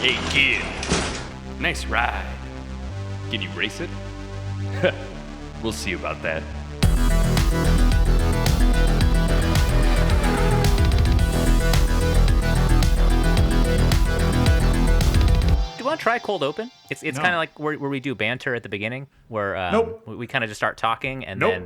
Hey kid, nice ride. Can you race it? We'll see about that. Do you want to try cold open? It's kind of like where we do banter at the beginning, where Nope. we kind of just start talking and Nope.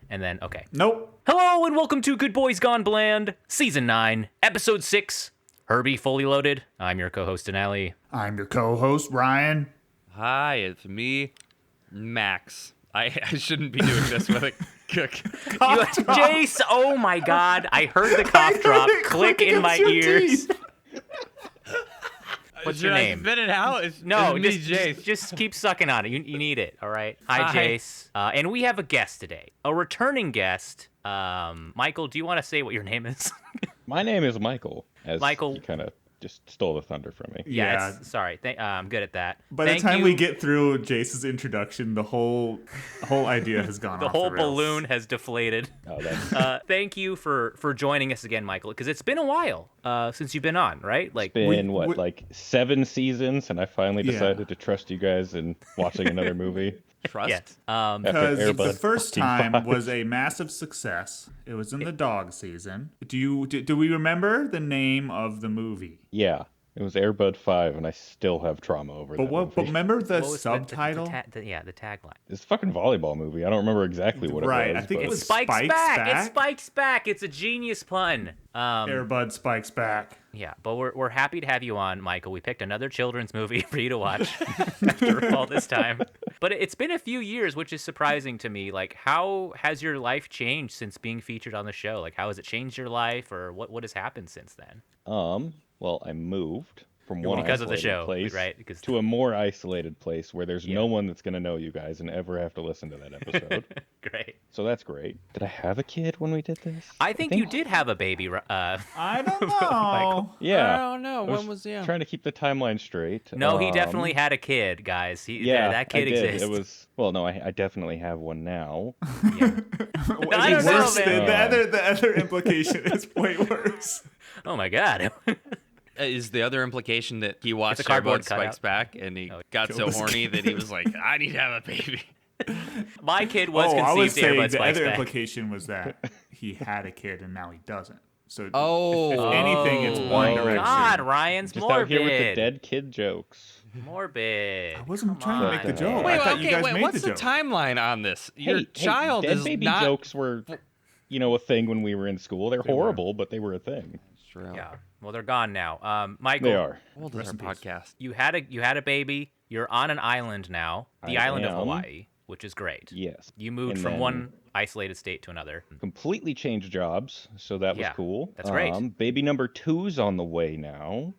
then okay. Nope. Hello and welcome to Good Boys Gone Bland, Season 9, Episode 6, Herbie Fully Loaded. I'm your co-host, Denali. I'm your co-host, Ryan. Hi, it's me, Max. I shouldn't be doing this with a cook. Jace, oh my god, I heard the cough drop click in my ears. What's your name? Spit it out. It's me, Jace. Just keep sucking on it. You need it, all right? Hi, Jace. And we have a guest today, a returning guest. Michael, do you want to say what your name is? My name is Michael. Michael. You kind of just stole the thunder from me. Yeah. Sorry. I'm good at that. By the time we get through Jace's introduction, the whole idea has gone the off whole the rails. balloon has deflated. Oh, that's Thank you for joining us again, Michael, because it's been a while since you've been on, right? Like been like 7 seasons, and I finally decided to trust you guys in watching another movie. Trust. yes. Because After the Airbud first 14 time five. was a massive success. It was in the dog season. Do we remember the name of the movie? Yeah, it was Airbud 5, and I still have trauma over that But movie. remember the What was subtitle? the tagline. It's a fucking volleyball movie. I don't remember exactly what Right, it was. I think but it was Spike's Spike's back. back? It's Spike's back. It's a genius pun. Airbud Spikes Back. Yeah, but we're happy to have you on, Michael. We picked another children's movie for you to watch after all this time. But it's been a few years, which is surprising to me. Like, how has your life changed since being featured on the show? Like, how has it changed your life, or what has happened since then? Well, I moved from one Because of the isolated show, place right? Because to a more isolated place where there's no one that's going to know you guys and ever have to listen to that episode. great. So that's great. Did I have a kid when we did this? I think you did have a baby. I don't know. Yeah. I don't know. I When was trying to keep the timeline straight. No, he definitely had a kid, guys. That kid I did. exists. It was I definitely have one now. I don't know, Worse than man. the other implication is way worse. Oh my god. Is the other implication that he watched It's a cardboard Airbud Spikes cutout. Back and he got so killed his horny that he was like, I need to have a baby. My kid was I was conceived saying Airbud the Spikes other back. implication was that he had a kid and now he doesn't. So Oh. if anything, it's one Oh, direction. God, Ryan's Just morbid. out here with the dead kid jokes. Morbid. I wasn't Come trying to make the on, joke. man. Wait, I thought you guys made what's the the joke. timeline on this? Your Hey, child dead is baby not... jokes were, a thing when we were in school. They're horrible, but they were a thing. True. Yeah. Well, they're gone now. Michael, They are. How old is our podcast? you had a baby. You're on an island now, the I island of am. Hawaii, which is great. Yes. You moved And from then one isolated state to another. completely changed jobs, so that was Yeah, cool. that's great. Baby number 2's on the way now.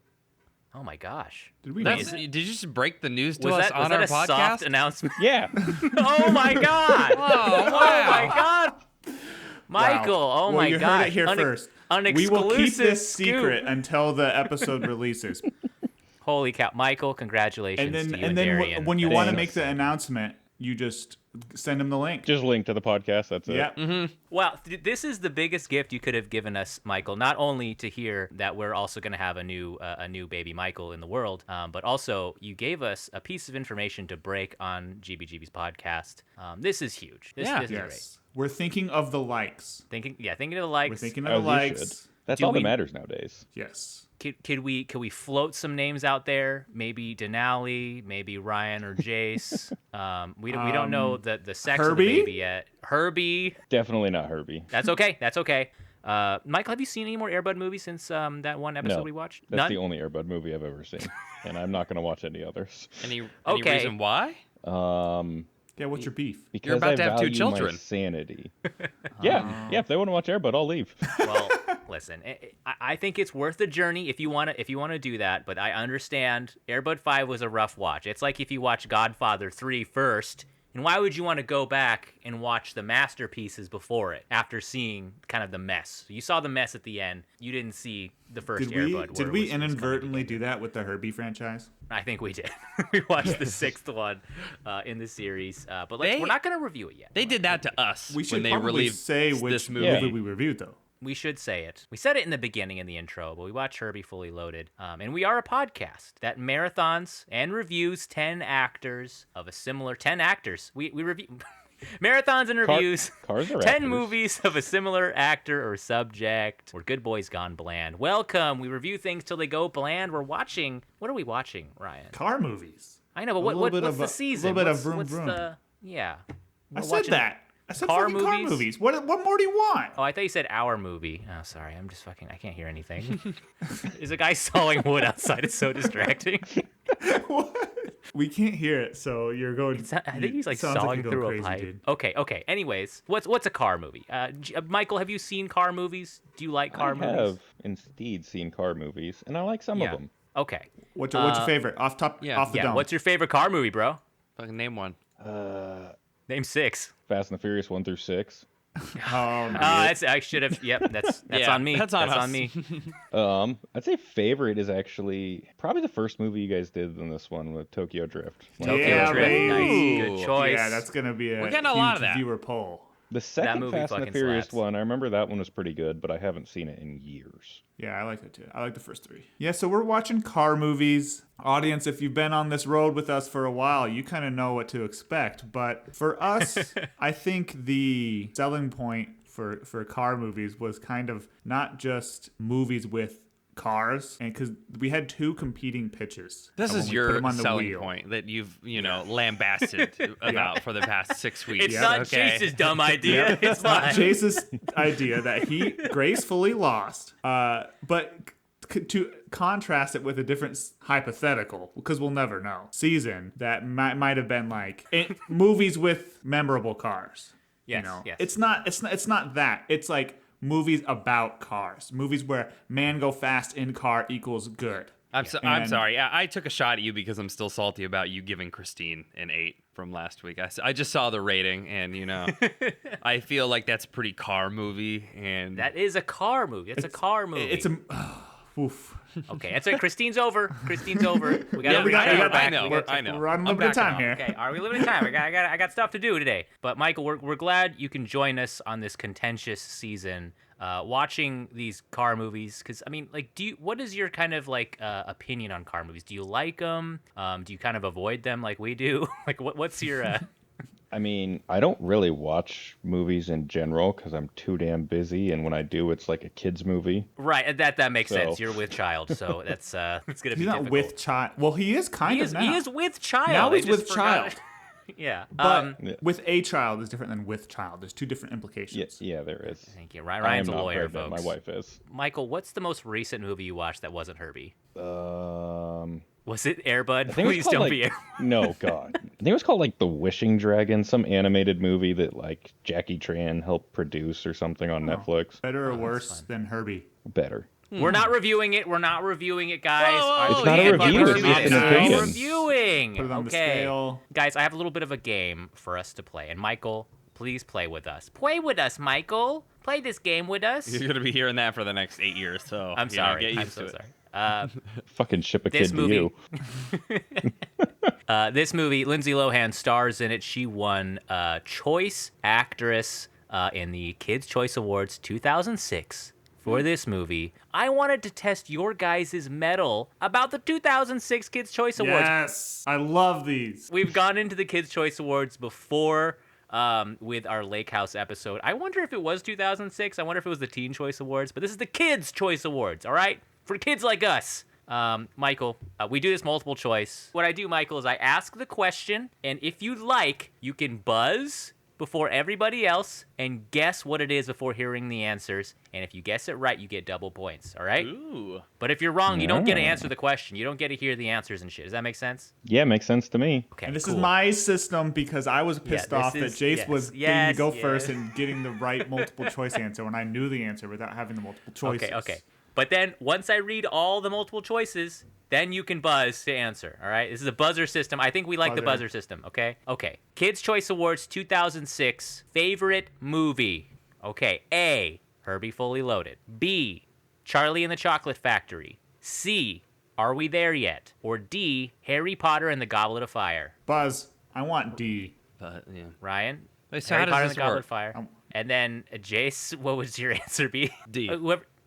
Oh my gosh. Did we know Did that? you just break the news to Was us that on a our soft podcast? announcement? Yeah. Oh my god. Oh, Oh my god. Michael, oh well, my you god. heard it here first. An We will keep exclusive this scoop. secret until the episode releases. Holy cow, Michael! Congratulations And then, to you and Darian. when you want to make Thanks. the announcement, you just send him the link. Just link to the podcast. That's it. Yeah. Well, this is the biggest gift you could have given us, Michael. Not only to hear that we're also going to have a new baby Michael in the world, but also you gave us a piece of information to break on GBGB's podcast. This is huge. This is great. Yes. We're thinking of the likes. Thinking of the likes. We're thinking As of the you likes. should. That's Do all we- that matters nowadays. Yes. Could we float some names out there? Maybe Denali, maybe Ryan or Jace. We don't know the sex of the Herbie? baby yet. Herbie. Definitely not Herbie. That's okay. That's okay. Michael, have you seen any more Airbud movies since that one episode No, we watched? That's None? the only Airbud movie I've ever seen, and I'm not going to watch any others. Any Okay. reason why? Yeah, what's your beef? Because about I to have two value children. my sanity. Yeah. If they want to watch Airbud, I'll leave. Well, listen, I think it's worth the journey if you want to do that. But I understand Airbud 5 was a rough watch. It's like if you watch Godfather 3 first. And why would you want to go back and watch the masterpieces before it after seeing kind of the mess? You saw the mess at the end. You didn't see the first Did Airbud. we where did it we was coming inadvertently together. do that with the Herbie franchise? I think we did. We watched the sixth one in the series, but we're not going to review it yet. They did that to us We should when they probably relieved say which this movie movie. we reviewed, though. we should say it. We said it in the beginning in the intro, but we watch Herbie Fully Loaded. And we are a podcast that marathons and reviews 10 actors of a similar 10 actors. We review marathons and reviews Cars are 10 actors. movies of a similar actor or subject. We're good boys gone bland. Welcome. We review things till they go bland. What are we watching, Ryan? Car movies. I know, but what's the season? A little bit of What's vroom vroom. Yeah. I We're said watching that. I said car fucking car movies? movies. What more do you want? Oh, I thought you said our movie. Oh, sorry. I'm just I can't hear anything. There's a guy sawing wood outside. It's so distracting. What? We can't hear it, so you're going. I think he's like sounds sawing you're through going a crazy, pipe. dude. Okay. Anyways, what's a car movie? Michael, have you seen car movies? Do you like car I movies? have indeed seen car movies, and I like some of them. Okay. What's your favorite? Off the dome. What's your favorite car movie, bro? Fucking name one. Name 6. Fast and the Furious 1 through 6. I should have. Yep, that's Yeah, on me. that's on us. on me. I'd say favorite is actually probably the first movie you guys did in this one with Tokyo Drift. Tokyo Yeah, Drift. baby. Nice. Good choice. Yeah, that's gonna be a We're getting a huge lot of that. viewer poll. The second movie Fast and the fucking Furious slaps. one, I remember that one was pretty good, but I haven't seen it in years. Yeah, I like that too. I like the first 3. Yeah, so we're watching car movies. Audience, if you've been on this road with us for a while, you kind of know what to expect. But for us, I think the selling point for car movies was kind of not just movies with cars, and because we had 2 competing pitches. This when is we put your them on the selling wheel. point that you've, lambasted about for the past 6 weeks. It's not okay? Chase's dumb idea. It's Not mine. Chase's idea that he gracefully lost, but to contrast it with a different hypothetical, because we'll never know, season that might have been like movies with memorable cars. Yes, You know? yes. It's not that. It's like movies about cars. Movies where man go fast in car equals good. I'm And- sorry. I took a shot at you because I'm still salty about you giving Christine an 8 from last week. I just saw the rating, and I feel like that's a pretty car movie, and That is a car movie. It's a car movie. It's a oof. Okay, that's it. Christine's over. Christine's over. We got Yeah, to we got- bring we her got- back. I know. We're on I'm limited backing time off. here. Okay, are we limited time? I got stuff to do today. But Michael, we're glad you can join us on this contentious season, watching these car movies. Because I mean, like, what is your kind of like opinion on car movies? Do you like them? Do you kind of avoid them like we do? Like, what's your? I mean, I don't really watch movies in general because I'm too damn busy, and when I do, it's like a kid's movie. Right, that makes So- sense. You're with child, so it's gonna be He's not difficult. with child. Well, he is kind of now. He is with child. Now I he's just with forgot. child. Yeah. But Yeah. with a child is different than with child. There's 2 different Yeah, implications. yeah, there is. Thank you. I am Ryan's a not lawyer, pregnant. folks. My wife is. Michael, what's the most recent movie you watched that wasn't Herbie? Um, Was it Air Bud? I think it was Please called, don't like, be Air. No, God. I think it was called like The Wishing Dragon, some animated movie that like Jackie Tran helped produce or something on Netflix. Better or worse than Herbie? Better. We're not reviewing it. We're not reviewing it, guys. Whoa, It's not a Yeah, review, we're it's just an not opinion. reviewing. Put it on the Okay. scale. Guys, I have a little bit of a game for us to play. And Michael, please play with us. Play with us, Michael. Play this game with us. you're gonna be hearing that for the next 8 years. So I'm sorry. get I'm used so to it. sorry. Fucking ship a This kid movie- to you. This movie, Lindsay Lohan stars in it. She won Choice Actress in the Kids' Choice Awards 2006 for this movie. I wanted to test your guys' mettle about the 2006 Kids' Choice Awards. Yes, I love these. We've gone into the Kids' Choice Awards before with our Lake House episode. I wonder if it was 2006. I wonder if it was the Teen Choice Awards. But this is the Kids' Choice Awards, all right? For kids like us. Michael, we do this multiple choice. What I do, Michael, is I ask the question, and if you'd like, you can buzz before everybody else and guess what it is before hearing the answers. And if you guess it right, you get double points, all right? Ooh. But if you're wrong, you don't get to Yeah. answer the question. You don't get to hear the answers and shit. Does that make sense? Yeah, makes sense to me. Okay, And this cool. is my system because I was pissed this off that is- Jace yes, was getting yes, to go yes. first and getting the right multiple choice answer when I knew the answer without having the multiple choices. Okay. But then once I read all the multiple choices, then you can buzz to answer. All right. This is a buzzer system. I think we like the Buzzer. buzzer system. Okay. Okay. Kids Choice Awards 2006 favorite movie. Okay. A. Herbie Fully Loaded. B. Charlie and the Chocolate Factory. C. Are We There Yet? Or D. Harry Potter and the Goblet of Fire. Buzz, I want D. But yeah. Ryan. Wait, so Harry how Potter does and the this Goblet work? of Fire. And then Jace, what would your answer be? D.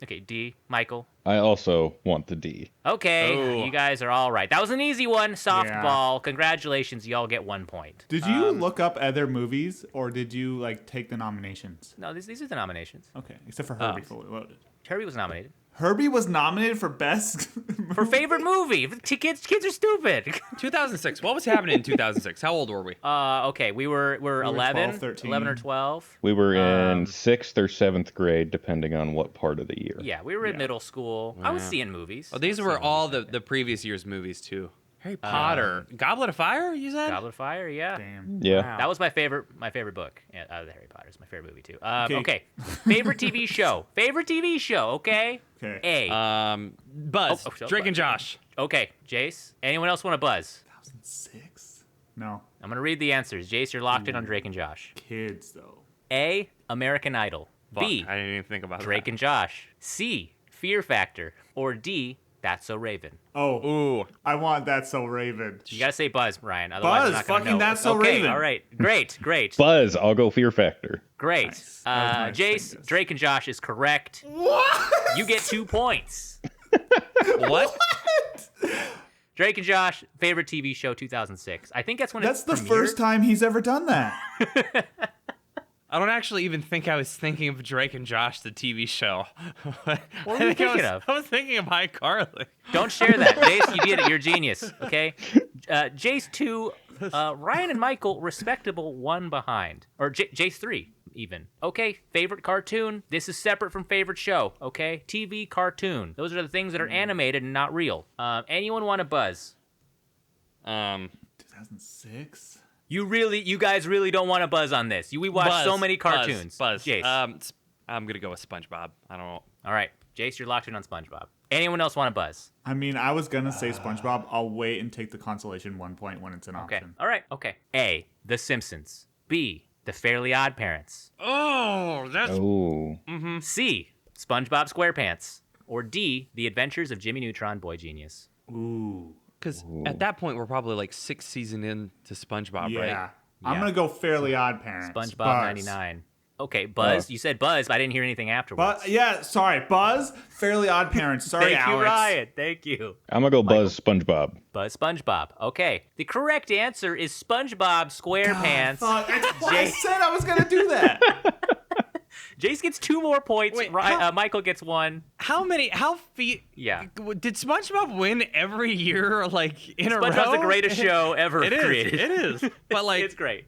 Okay, D. Michael. I also want the D. Okay, Oh. you guys are all right. That was an easy one. Softball. Congratulations, you all get 1 point. Did you look up other movies, or did you like take the nominations? No, these are the nominations. Okay, except for Herbie Fully Loaded. Herbie was nominated. Herbie was nominated for best For favorite movie. Kids are stupid. 2006. What was happening in 2006? How old were we? Okay, we're 11, 12, 13. 11 or 12. We were in 6th or 7th grade, depending on what part of the year. Yeah, we were in middle school. I was seeing movies. Oh, these were all the previous year's movies too. Harry Potter, Goblet of Fire. You said? Goblet of Fire, yeah. Damn. Yeah. That was my favorite book out of the Harry Potters. My favorite movie too. Okay. Favorite TV show. Favorite TV show. Okay. Okay. A. Buzz, Drake and Josh. Okay, Jace. Anyone else want to buzz? 2006. No. I'm gonna read the answers. Jace, you're locked in on Drake and Josh. Kids though. A. American Idol. Fuck, B. I didn't even think about Drake that. and Josh. C. Fear Factor. Or D. That's So Raven. Oh, Ooh, I want That's So Raven. You gotta say Buzz, Ryan. Otherwise, Buzz, I'm not gonna fucking know. That's So okay, Raven. All right, great. Buzz, I'll go Fear Factor. Great. Nice. That was my Jace, second guess. Drake and Josh is correct. What? You get 2 points. what? Drake and Josh, favorite TV show 2006. I think that's when That's it the premiered. first time he's ever done that. I don't actually even think I was thinking of Drake and Josh, the TV show. What were you thinking of? I was thinking of iCarly. Don't share that. Jace, you did it. You're a genius, okay? Jace 2, Ryan and Michael, respectable 1 behind. Or Jace 3, even. Okay, favorite cartoon. This is separate from favorite show, okay? TV cartoon. Those are the things that are animated and not real. Anyone want to buzz? 2006. You guys really don't want to buzz on this. We watch so many cartoons. Buzz. Jace. I'm gonna go with SpongeBob. I don't know. All right, Jace, you're locked in on SpongeBob. Anyone else want to buzz? I mean, I was gonna say SpongeBob. I'll wait and take the consolation 1 point when it's an Okay. option. All right. Okay. A. The Simpsons. B. The Fairly Odd Parents. Oh, that's Oh. C. SpongeBob SquarePants. Or D. The Adventures of Jimmy Neutron, Boy Genius. Ooh. because at that point we're probably like 6th season into SpongeBob, Yeah. right? I'm gonna go Fairly Odd Parents. SpongeBob Buzz. 99. Okay, Buzz. You said Buzz, but I didn't hear anything afterwards. But yeah, sorry, Buzz. Fairly Odd Parents. Sorry, Thank you, Alex. Ryan. Thank you. I'm gonna go Buzz SpongeBob. Buzz SpongeBob. Okay. The correct answer is SpongeBob SquarePants. Fuck, that's why I said I was gonna do that. Jace gets 2 more points. Wait, Michael gets 1. How feet? Yeah. Did SpongeBob win every year, like in a row? SpongeBob's the greatest show ever It is. created. It is. But like, It's great.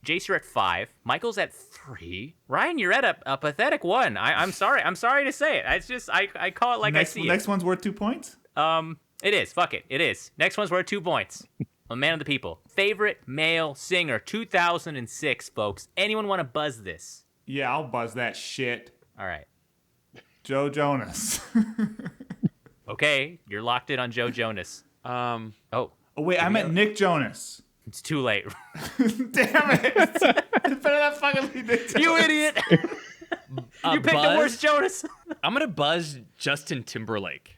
Jace, you're at 5. Michael's at 3. Ryan, you're at a pathetic 1. I'm sorry. I'm sorry to say it. It's just I call it like I see Next one's worth 2 points. it. It is. Fuck it. It is. Next one's worth 2 points. A man of the people. Favorite male singer 2006, folks. Anyone want to buzz this? Yeah, I'll buzz that shit. All right. Joe Jonas. Okay, you're locked in on Joe Jonas. Oh, Oh wait, I meant Nick Jonas. it's too late. Damn it! It better not fucking be Nick Jonas. You idiot! You picked the Buzz? worst Jonas. I'm gonna buzz Justin Timberlake.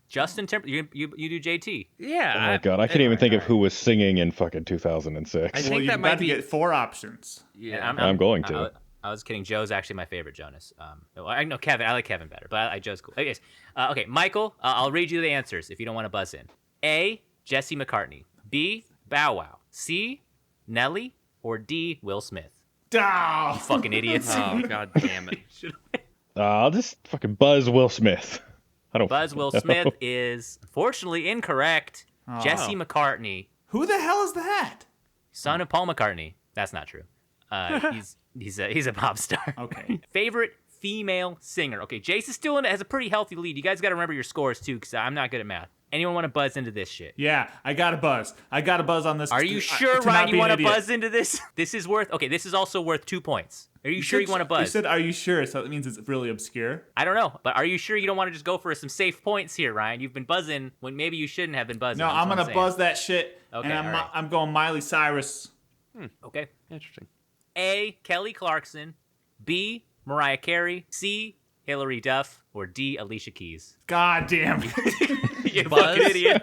Justin Timberlake. You do JT. Yeah. Oh my god, I can't even think of who was singing in fucking 2006. I think Well, that you've might got to be. get 4 options. Yeah. I'm going to. I was kidding. Joe's actually my favorite Jonas. I know Kevin. I like Kevin better, but Joe's cool. Anyways, okay, Michael. I'll read you the answers if you don't want to buzz in. A. Jesse McCartney. B. Bow Wow. C. Nelly. Or D. Will Smith. Oh, Fucking idiots. Oh god damn it. I'll just fucking Buzz Will Smith. I don't Buzz Will know. Smith is unfortunately incorrect. Jesse McCartney, who the hell is that? son of Paul McCartney. That's not true. He's a pop star. Okay. Favorite female singer. Okay, Jace is still has a pretty healthy lead. You guys got to remember your scores too, because I'm not good at math. Anyone want to buzz into this shit? Yeah, I got a buzz. I got a buzz on this. Are you sure, to not Ryan, be you an want to idiot. buzz into this? This is worth. Okay, this is also worth 2 points. Are you sure you want to buzz? You said, "Are you sure?" So that means it's really obscure. I don't know, but are you sure you don't want to just go for some safe points here, Ryan? You've been buzzing when maybe you shouldn't have been buzzing. No, That's I'm what gonna saying. buzz that shit, Okay, and all right. I'm going Miley Cyrus. Okay. Interesting. A. Kelly Clarkson. B. Mariah Carey. C. Hillary Duff. Or D. Alicia Keys. God damn it! You Buzz? fucking idiot.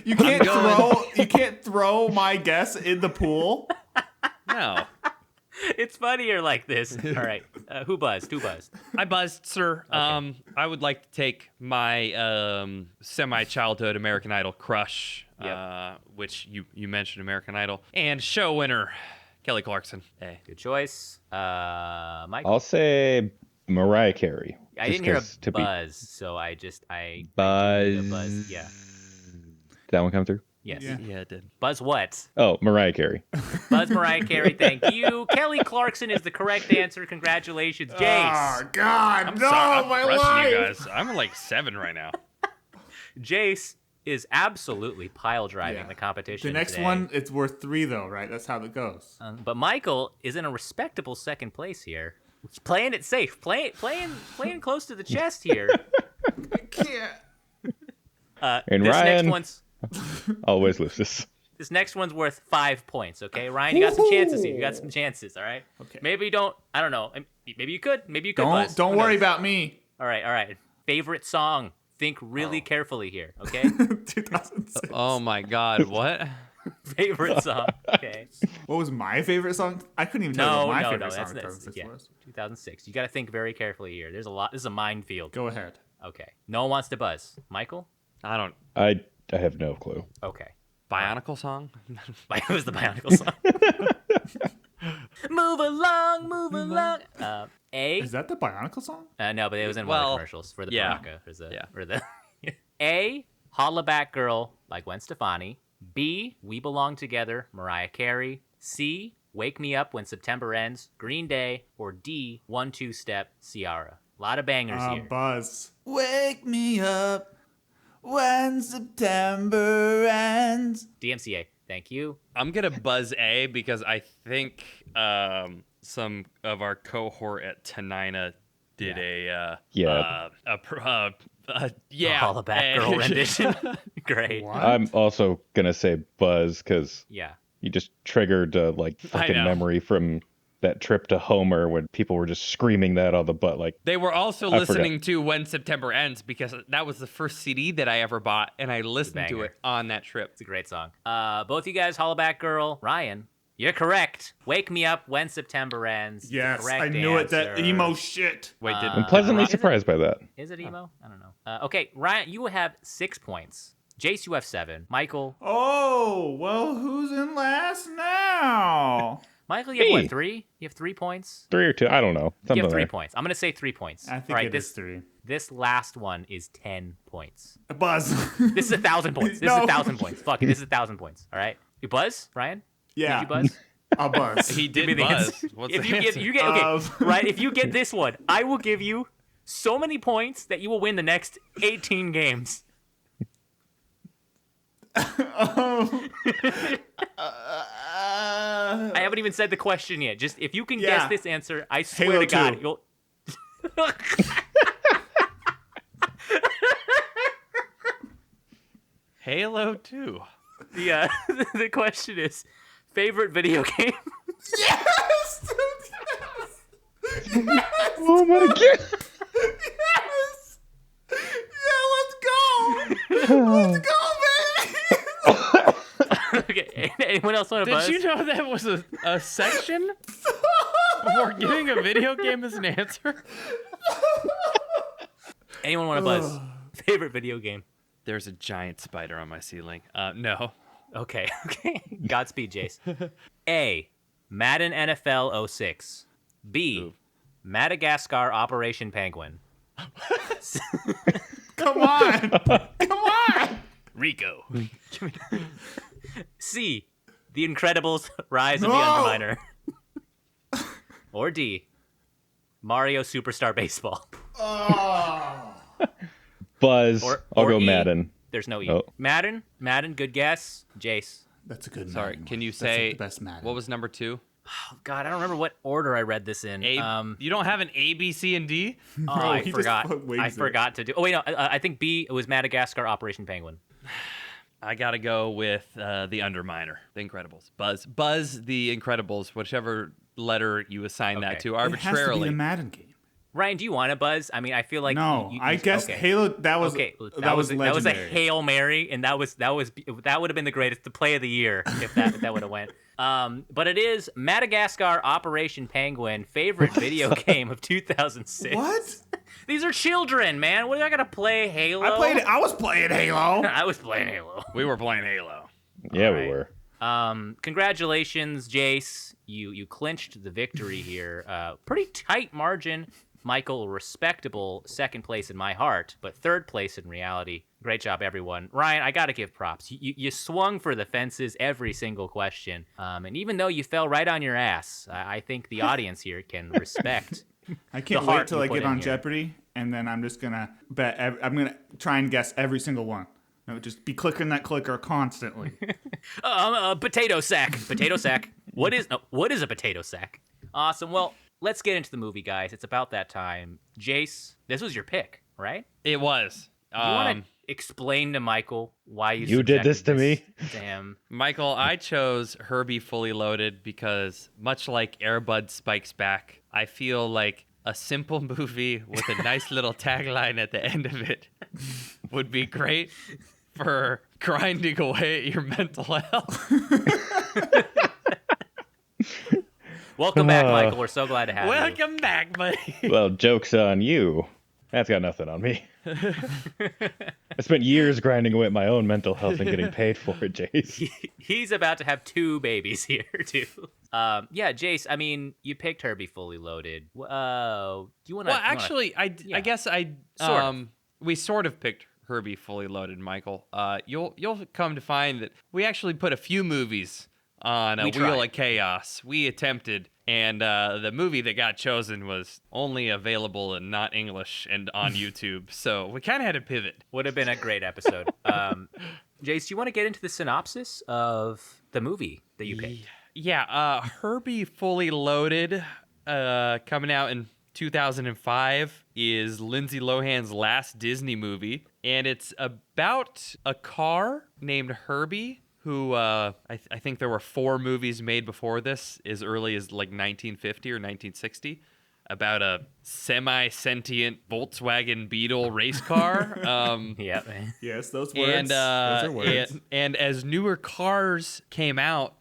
You can't throw my guess in the pool. No. It's funnier like this. All right. Who buzzed? I buzzed, sir. Okay. I would like to take my semi-childhood American Idol crush, which you mentioned American Idol, and show winner Kelly Clarkson. Hey. Good choice. Mike? I'll say Mariah Carey. I didn't hear a buzz, so I do the buzz. Yeah. Did that one come through? Yes. Yeah, it did. Buzz what? Oh, Mariah Carey. Buzz Mariah Carey, thank you. Kelly Clarkson is the correct answer. Congratulations, Jace. Oh, God, I'm no, sorry, I'm my crushing life. you guys. I'm like 7 right now. Jace is absolutely pile driving Yeah. the competition. The next today. one, it's worth 3, though, right? That's how it goes. But Michael is in a respectable second place here. He's playing it safe, playing close to the chest here. I can't. And this Ryan next one's always loses. this next one's worth 5 points. Okay, Ryan, you got some chances here. You got some chances. All right. Okay. Maybe you don't. I don't know. Maybe you could. Maybe you could. Buzz. Don't Who worry knows? about me. All right. Favorite song. Think really carefully here. Okay. 2006. Oh my God, what? Favorite song. Okay. What was my favorite song? I couldn't even tell you No, what my no, favorite no. song That's of 2006 yeah. was. 2006. You got to think very carefully here. There's a lot. This is a minefield. Go ahead. Okay. No one wants to buzz. Michael. I don't. I have no clue. Okay. Bionicle song? It was the Bionicle song. Move along. A. Is that the Bionicle song? No, but it was in one of the Well, commercials for the yeah. Baraka. Yeah. Or the A. Holla Back Girl by Gwen Stefani. B. We Belong Together, Mariah Carey. C. Wake Me Up When September Ends, Green Day. Or D. 1-2 Step, Ciara. A lot of bangers here. Buzz. Wake me up when September ends. DMCA. Thank you. I'm gonna buzz A because I think some of our cohort at Tenina did a Holla Back Girl rendition. Great. What? I'm also gonna say Buzz because Yeah. you just triggered a fucking know. memory from that trip to Homer when people were just screaming that on the butt. Like, They were also I listening to When September Ends because that was the first CD that I ever bought, and I listened to banger. it on that trip. It's a great song. Both you guys, Holla Back Girl. Ryan, you're correct. Wake Me Up When September Ends. It's the Yes, correct I knew it. That answer. emo shit. Wait, did I'm pleasantly is it- surprised by that. Is it emo? I don't know. Okay, Ryan, you have 6 points. Jace, you have 7. Michael, Oh, well, who's in last now? you have what, Me. 3? You have 3 points? 3 or 2, I don't know. You Something have 3 there. points. I'm going to say 3 points. I think All right, it is 3. This last one is 10 points. Buzz. This is 1,000 points. This is No. 1,000 points. Fuck it. This is 1,000 points. All right. You buzz, Ryan? Yeah. Did you buzz? I'll buzz. he Give me did the buzz? answer. What's If the you answer? get okay, right? If you get this one, I will give you so many points that you will win the next 18 games. I haven't even said the question yet. Just if you can Yeah. guess this answer, I swear Halo to God, 2. you'll. Halo 2. The the question is favorite video game. Yes! Oh my god! Yes! Yeah, let's go! Let's go, baby! Okay, anyone else want to Did buzz? you know that was a section before giving a video game as an answer? Anyone want to buzz? Favorite video game. There's a giant spider on my ceiling. No. Okay. Godspeed, Jace. A. Madden NFL 06. B. Madagascar Operation Penguin. Come on! Come on! Rico. C. The Incredibles Rise of the No! Underminer. Or D. Mario Superstar Baseball. Buzz. I'll go E. Madden. There's no E. Oh. Madden, good guess. Jace. That's a good Sorry, Madden can one. you That's say the best Madden. what was number 2? Oh, God, I don't remember what order I read this in. You don't have an A, B, C, and D? Oh, I he just forgot. put wings I in it. forgot to do. Oh wait, no. I think B was Madagascar Operation Penguin. I gotta go with the Underminer, the Incredibles. Buzz, the Incredibles, whichever letter you assign Okay. that to It has to be arbitrarily. the Madden game. Ryan, do you want to buzz? I mean, I feel like No, I guess okay. Halo. That was Okay, that was a legendary. Hail Mary, and that would have been the greatest, the play of the year if that would have went. But it is Madagascar Operation Penguin, favorite video game of 2006. What? These are children, man. What, I gotta play Halo? I was playing Halo. I was playing Halo. We were playing Halo. Yeah, we were. Congratulations, Jace. You clinched the victory here. Pretty tight margin. Michael, respectable second place in my heart, but third place in reality. Great job, everyone. Ryan, I got to give props. You swung for the fences every single question. And even though you fell right on your ass, I think the audience here can respect. I can't wait till I get on Jeopardy, and then I'm just going to bet. I'm going to try and guess every single one. No, just be clicking that clicker constantly. Potato sack. Potato sack. What is a potato sack? Awesome. Well, let's get into the movie, guys. It's about that time. Jace, this was your pick, right? It was. You want to explain to Michael why you did this to me? Damn. Michael, I chose Herbie Fully Loaded because, much like Air Bud Spikes Back, I feel like a simple movie with a nice little tagline at the end of it would be great for grinding away at your mental health. Welcome back, Michael. We're so glad to have you. Welcome back, buddy. Well, joke's on you. That's got nothing on me. I spent years grinding away at my own mental health and getting paid for it, Jace. He's about to have 2 babies here, too. Yeah, Jace, I mean, you picked Herbie Fully Loaded. Do you want to... Well, actually, I guess we sort of picked Herbie Fully Loaded, Michael. You'll come to find that we actually put a few movies on a Wheel of Chaos. We attempted, and the movie that got chosen was only available in not English and on YouTube, so we kind of had to pivot. Would have been a great episode. Jace, do you want to get into the synopsis of the movie that you picked? Yeah, Herbie Fully Loaded, coming out in 2005, is Lindsay Lohan's last Disney movie, and it's about a car named Herbie, who I think there were 4 movies made before this, as early as like 1950 or 1960, about a semi-sentient Volkswagen Beetle race car. Yeah, man. Yes, those words. Those are words. And as newer cars came out,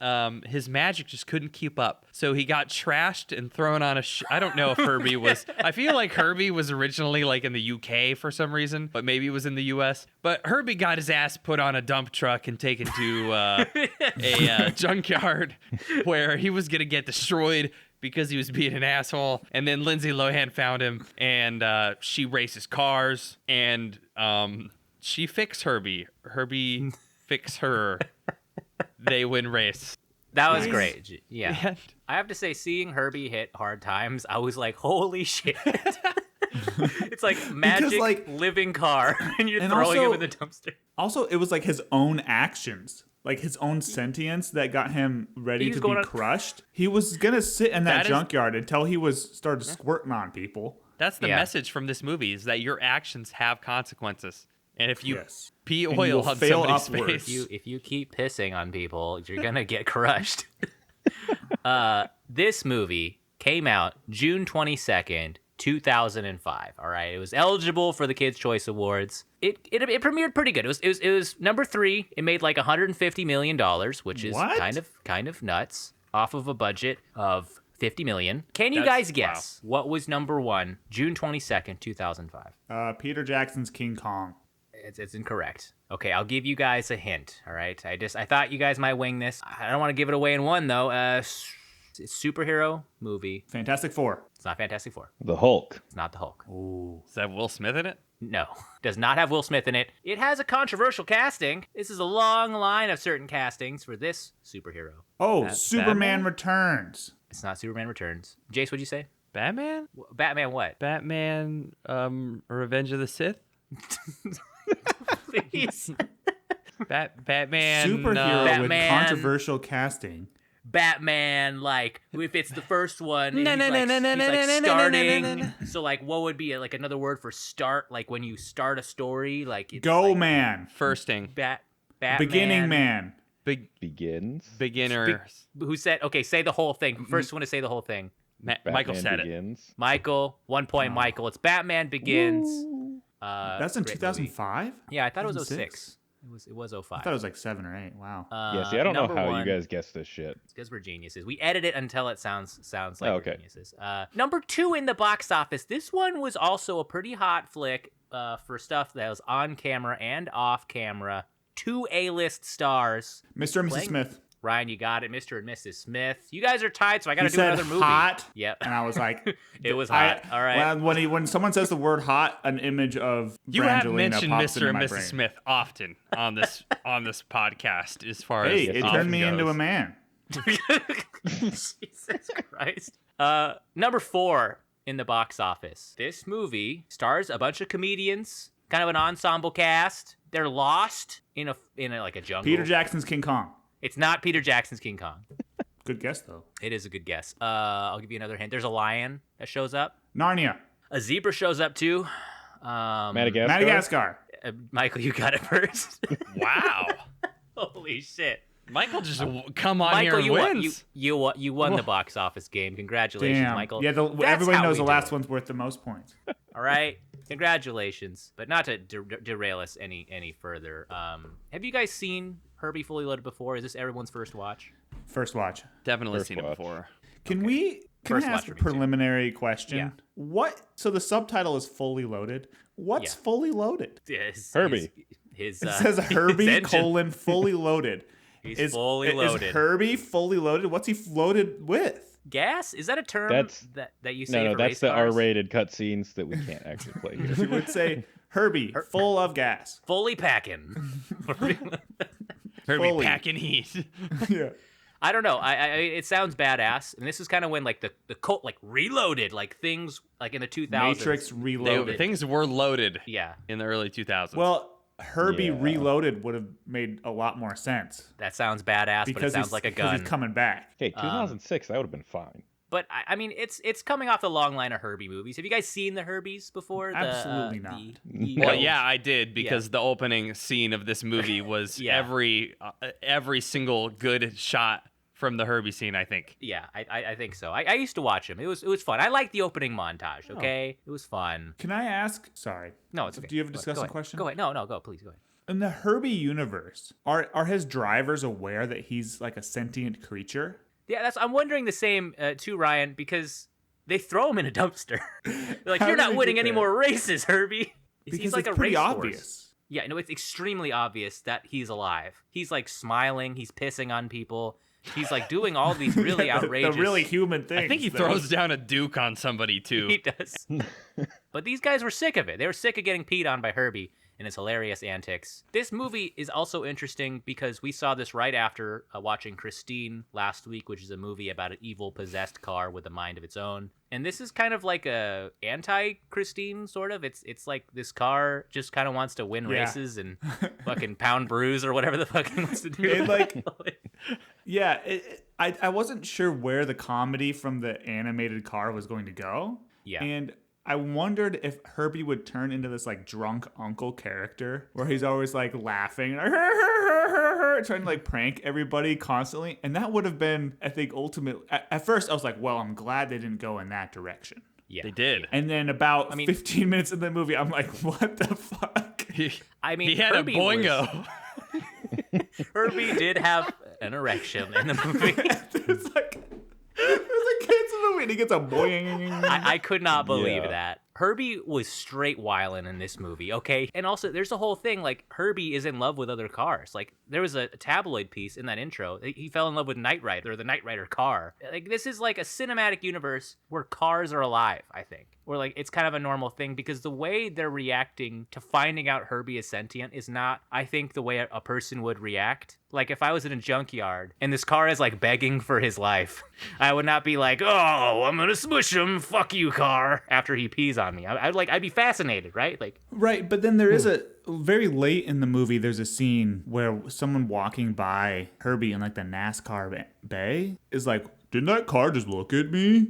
his magic just couldn't keep up. So he got trashed and thrown on I don't know if Herbie was... I feel like Herbie was originally like in the UK for some reason, but maybe it was in the US. But Herbie got his ass put on a dump truck and taken to a junkyard where he was going to get destroyed because he was being an asshole. And then Lindsay Lohan found him, and she races cars, and she fixed Herbie. Herbie fix her. They win race. That was great. Yeah. And I have to say, seeing Herbie hit hard times, I was like, holy shit. It's like magic living car, and you're throwing him in the dumpster. Also, it was like his own actions. Like his own sentience that got him ready to be crushed. He was gonna sit in that junkyard until he started squirting on people. That's the message from this movie: is that your actions have consequences, and if you pee oil on somebody's face, if you keep pissing on people, you're gonna get crushed. This movie came out June 22nd, 2005. All right, it was eligible for the Kids' Choice Awards. It premiered pretty good. It was number 3. It made like $150 million, which is kind of nuts, off of a budget of $50 million. Can you guys guess what was number 1, June 22nd, 2005? Peter Jackson's King Kong. It's incorrect. Okay, I'll give you guys a hint. All right, I thought you guys might wing this. I don't want to give it away in one though. It's superhero movie. Fantastic Four. It's not Fantastic Four. The Hulk. It's not the Hulk. Ooh. Does that have Will Smith in it? No. Does not have Will Smith in it. It has a controversial casting. This is a long line of certain castings for this superhero. Oh, Superman Returns. It's not Superman Returns. Jace, what'd you say? Batman? Batman what? Batman, Revenge of the Sith? Please. Batman. Superhero with controversial casting. Batman, like, if it's the first one, he's starting. So, like, what would be like another word for start? Like when you start a story, like it's man, firsting, Batman, beginning man, beginner. Who said? Okay, say the whole thing. First one to say the whole thing. Michael said Begins. It. Michael, 1 point. Michael. It's Batman Begins. That's in 2005. Yeah, I thought it was 06. It was 05. I thought it was like 7 or 8. Wow. Yeah, see, I don't know number how one, you guys guess this shit. It's because we're geniuses. We edit it until it sounds like Okay. we're geniuses. Number 2 in the box office. This one was also a pretty hot flick for stuff that was on camera and off camera. 2 A-list stars. Mr. and Mrs. Playing- Smith. Ryan, you got it. Mr. and Mrs. Smith. You guys are tied, so I got He to do said another movie. hot. Yep. And I was like, It was hot. All right. When someone says the word hot, an image of You have Brangelina mentioned pops Mr. into and my Mrs. brain. Smith often on this podcast as far Hey, as it often turned me into goes. a man. Jesus Christ. Number 4 in the box office. This movie stars a bunch of comedians, kind of an ensemble cast. They're lost in a like a jungle. Peter Jackson's King Kong. It's not Peter Jackson's King Kong. Good guess, though. It is a good guess. I'll give you another hint. There's a lion that shows up. Narnia. A zebra shows up too. Madagascar? Madagascar. Michael, you got it first. Wow. Holy shit. Michael just come on Michael, here and you wins. won, you won the box office game. Congratulations, Damn. Michael. Yeah, That's everybody how knows we the do last it. one's worth the most points. All right. Congratulations. But not to derail us any further. Have you guys seen Herbie Fully Loaded before? Is this everyone's first watch? First watch. Definitely First seen it watch. before. Can First I watch ask a for me, too. preliminary question? Yeah. What? So the subtitle is Fully Loaded. What's Yeah. fully loaded? Herbie. His It says Herbie engine. fully loaded. He's fully loaded. Is Herbie fully loaded? What's he loaded with? Gas? Is that a term That's- that you say No, for that's race the cars? R-rated cutscenes that we can't actually play here. You would say Herbie full of gas. Fully packing. Herbie Fully. packing heat. Yeah. I don't know. I it sounds badass, and this is kind of when like the cult like reloaded, like things like in the 2000s. Matrix Reloaded. Things were loaded Yeah, in the early 2000s. Well, Herbie Yeah. Reloaded would have made a lot more sense that sounds badass, but it because sounds like a gun. he's coming back. Hey, 2006, that would have been fine. But I mean, it's coming off the long line of Herbie movies. Have you guys seen the Herbies before? Absolutely the, not. Well, yeah, I did because the opening scene of this movie was Yeah. every single good shot from the Herbie scene, I think. Yeah, I think so. I used to watch them. It was fun. I liked the opening montage. Okay, it was fun. Can I ask? Sorry. No, it's okay. Do you have a Go discussing ahead. question? Go ahead. No, go. Please go ahead. In the Herbie universe, are his drivers aware that he's like a sentient creature? Yeah, I'm wondering the same too, Ryan, because they throw him in a dumpster. They're like, How you're did not they winning get any there? more races, Herbie. Because he's like it's a pretty racehorse. obvious. Yeah, no, it's extremely obvious that he's alive. He's like smiling. He's pissing on people. He's like doing all these really outrageous. The really human things. I think he though. throws down a Duke on somebody too. He does. But these guys were sick of it. They were sick of getting peed on by Herbie and his hilarious antics. This movie is also interesting because we saw this right after watching Christine last week, which is a movie about an evil possessed car with a mind of its own. And this is kind of like a anti-Christine, sort of. It's like this car just kind of wants to win Yeah. races and fucking pound bruise or whatever the fuck he wants to do. It, like- Yeah, I wasn't sure where the comedy from the animated car was going to go. Yeah. And I wondered if Herbie would turn into this like drunk uncle character where he's always like laughing, trying to like prank everybody constantly. And that would have been, I think, ultimately. At first, I was like, well, I'm glad they didn't go in that direction. Yeah. They did. And then about mean- 15 minutes in the movie, I'm like, what the fuck? I mean, He had Herbie a boingo. Herbie did have an erection in the movie. It's like, it's a kid's movie and he gets a boing. I could not believe Yeah. that. Herbie was straight wildin' in this movie, okay? And also, there's a whole thing, like, Herbie is in love with other cars. Like, there was a tabloid piece in that intro. He fell in love with Knight Rider, or the Knight Rider car. Like, this is like a cinematic universe where cars are alive, I think. Or, like, it's kind of a normal thing because the way they're reacting to finding out Herbie is sentient is not, I think, the way a person would react. Like, if I was in a junkyard and this car is, like, begging for his life, I would not be like, oh, I'm gonna smush him, fuck you, car, after he pees on me. I'd be fascinated, right? Like, Right, but then there is a very late in the movie. There's a scene where someone walking by Herbie in like the NASCAR bay is like, "Didn't that car just look at me?"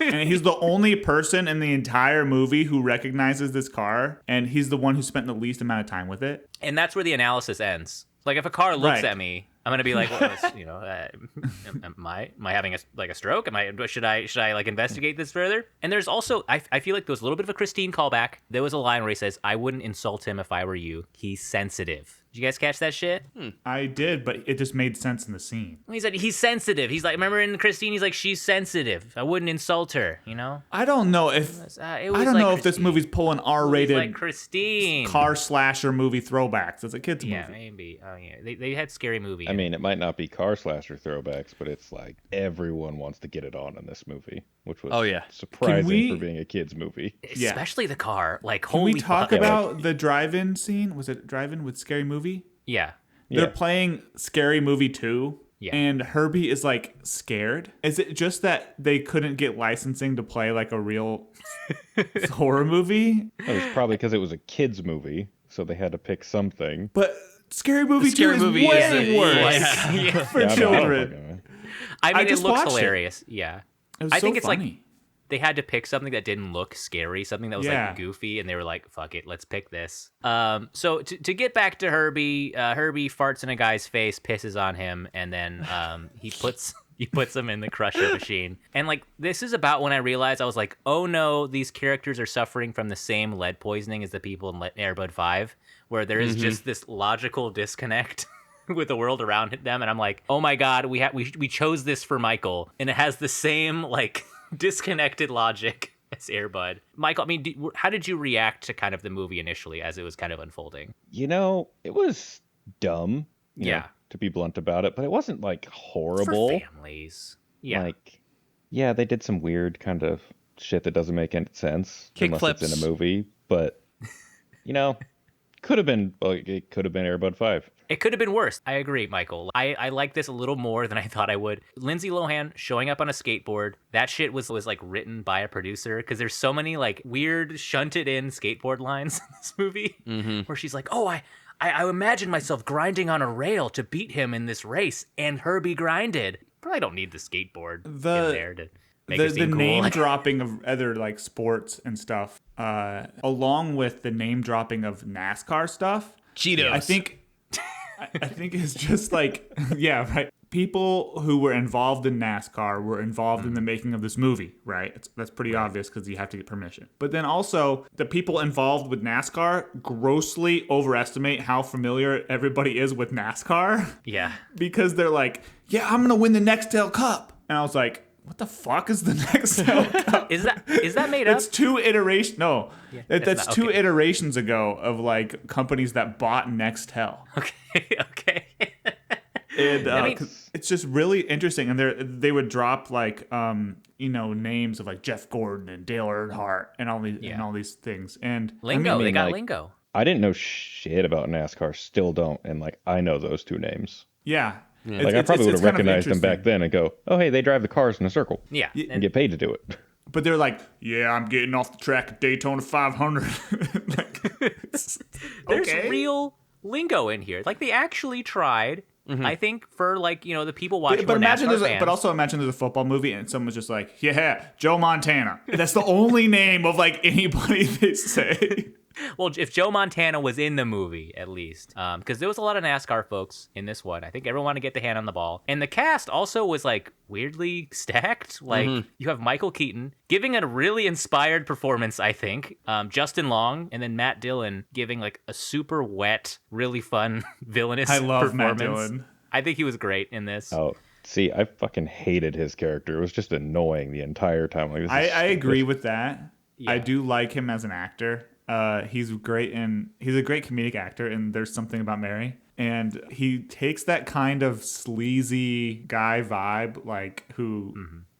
And he's the only person in the entire movie who recognizes this car, and he's the one who spent the least amount of time with it. and that's where the analysis ends. Like, if a car looks Right. at me, I'm gonna be like, well, am I having a stroke? Should I like investigate this further? And there's also, I feel like there was a little bit of a Christine callback. There was a line where he says, "I wouldn't insult him if I were you. He's sensitive." Did you guys catch that shit? I did, but it just made sense in the scene. He's like, he's sensitive. He's like, remember in Christine, he's like, she's sensitive. I wouldn't insult her, you know? I don't know if It was if this movie's pulling It R-rated was like Christine. car slasher movie throwbacks. It's a kids Yeah, movie. maybe. Oh, yeah. They had scary movie. I mean, it might not be car slasher throwbacks, but it's like everyone wants to get it on in this movie, which was surprising for being a kids movie. Especially the car. Like, Can holy we talk fuck. about the drive-in scene? Was it drive-in with Scary Movie? Yeah. They're playing Scary Movie 2. Yeah. And Herbie is like scared. Is it just that they couldn't get licensing to play like a real horror movie? It was probably because it was a kids movie, so they had to pick something. But Scary Movie 2 is way worse for children. I mean, it just looks watched it. hilarious. Yeah. It was I so think it's funny. like they had to pick something that didn't look scary, something that was like goofy, and they were like, fuck it, let's pick this. So to get back to Herbie, Herbie farts in a guy's face, pisses on him, and then he puts him in the crusher machine. And like, this is about when I realized, I was like, oh no, these characters are suffering from the same lead poisoning as the people in Air Bud 5, where there is just this logical disconnect with the world around them. And I'm like, oh my God, we chose this for Michael, and it has the same like disconnected logic as Air Bud. Michael, I mean, how did you react to kind of the movie initially as it was kind of unfolding? You know, it was dumb. You Yeah. know, to be blunt about it, but it wasn't like horrible. For families. Yeah. Like, yeah, they did some weird kind of shit that doesn't make any sense unless it's in a movie. But you know, it could have been Air Bud 5. It could have been worse. I agree, Michael. I like this a little more than I thought I would. Lindsay Lohan showing up on a skateboard. That shit was like written by a producer, because there's so many like weird shunted in skateboard lines in this movie where she's like, oh, I imagine myself grinding on a rail to beat him in this race, and Herbie grinded. Probably don't need the skateboard in there to make it seem the cool. name dropping of other like sports and stuff, along with the name dropping of NASCAR stuff. Cheetos. I think it's just like, yeah, right. People who were involved in NASCAR were involved in the making of this movie, right? That's pretty obvious because you have to get permission. But then also, the people involved with NASCAR grossly overestimate how familiar everybody is with NASCAR. Yeah. Because they're like, yeah, I'm going to win the Nextel Cup. And I was like, what the fuck is the Nextel Cup? Is that made up? It's two iterations. No, that's not- two okay. iterations ago of like companies that bought Nextel. Okay. And I mean- 'cause it's just really interesting, and they would drop like names of like Jeff Gordon and Dale Earnhardt and all these things. And Lingo. I mean, They got like- lingo. I didn't know shit about NASCAR, still don't, and like I know those two names. yeah. Like I probably would have recognized them back then and go, oh hey, they drive the cars in a circle. Yeah. And get paid to do it. But they're like, yeah, I'm getting off the track at Daytona 500. There's real lingo in here. Like, they actually tried. I think for like, the people watching. But who are imagine NASCAR fans. but also imagine there's a football movie and someone's just like, yeah, Joe Montana. That's the only name of like anybody they say. Well, if Joe Montana was in the movie, at least, because there was a lot of NASCAR folks in this one. I think everyone wanted to get the hand on the ball, and the cast also was like weirdly stacked. Like you have Michael Keaton giving a really inspired performance, I think. Justin Long, and then Matt Dillon giving like a super wet, really fun villainous I love Matt performance. Dillon. I think he was great in this. Oh, see, I fucking hated his character. It was just annoying the entire time. Like, I agree with that. Yeah. I do like him as an actor. He's great, and he's a great comedic actor. And There's Something About Mary, and he takes that kind of sleazy guy vibe, like who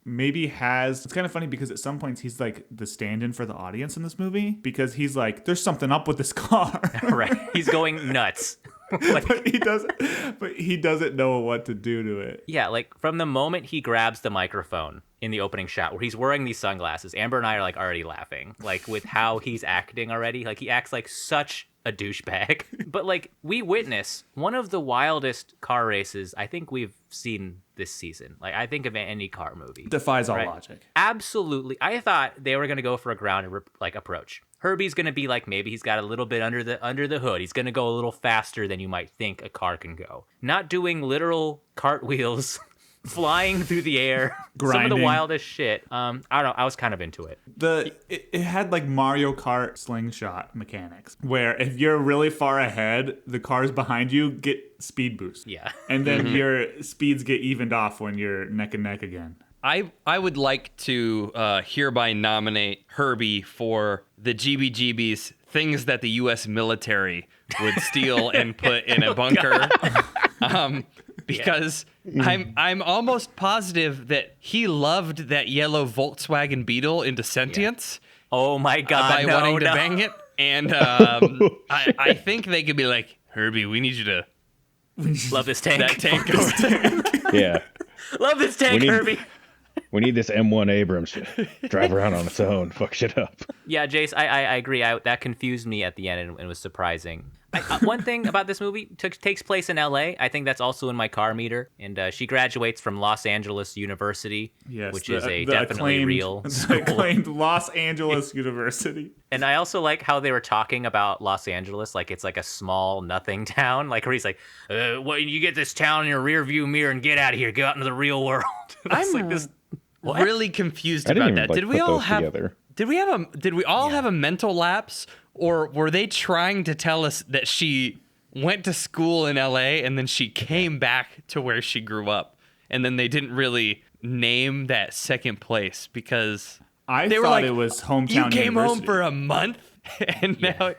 maybe has. It's kind of funny because at some points he's like the stand-in for the audience in this movie, because he's like, "There's something up with this car." Right, he's going nuts. but he doesn't know what to do to it. Yeah, like from the moment he grabs the microphone in the opening shot where he's wearing these sunglasses, Amber and I are like already laughing, like with how he's acting already. Like he acts like such a douchebag. But like we witness one of the wildest car races I think we've seen this season. Like I think of any car movie. Defies all Right. logic. Absolutely. I thought they were going to go for a ground approach. Herbie's going to be like, maybe he's got a little bit under the hood. He's going to go a little faster than you might think a car can go. Not doing literal cartwheels flying through the air, some of Grinding. the wildest shit. I don't know. I was kind of into it. It had like Mario Kart slingshot mechanics, where if you're really far ahead, the cars behind you get speed boost. Yeah. And then your speeds get evened off when you're neck and neck again. I would like to hereby nominate Herbie for the GBGBs, things that the U.S. military would steal and put in a bunker. Because I'm almost positive that he loved that yellow Volkswagen Beetle into sentience. Oh my God! By wanting to bang it, and I think they could be like, Herbie, we need you to love this tank. that tank over there. Yeah. Love this tank, Herbie. We need this M1 Abrams to drive around on its own, fuck shit up. Yeah, Jace, I agree. That confused me at the end and was surprising. One thing about this movie takes place in L.A. I think that's also in my car meter. And she graduates from Los Angeles University, which is a definitely real school. Acclaimed Los Angeles University. And I also like how they were talking about Los Angeles like it's like a small nothing town. Like where he's like, well, you get this town in your rear view mirror and get out of here. Get out into the real world. I'm like this. What? Really confused I didn't about even, that. like, Did we put all those have? together. Did we all have a mental lapse, or were they trying to tell us that she went to school in L.A. and then she came back to where she grew up, and then they didn't really name that second place because I they thought were like, it was hometown you came home university. for a month, and now.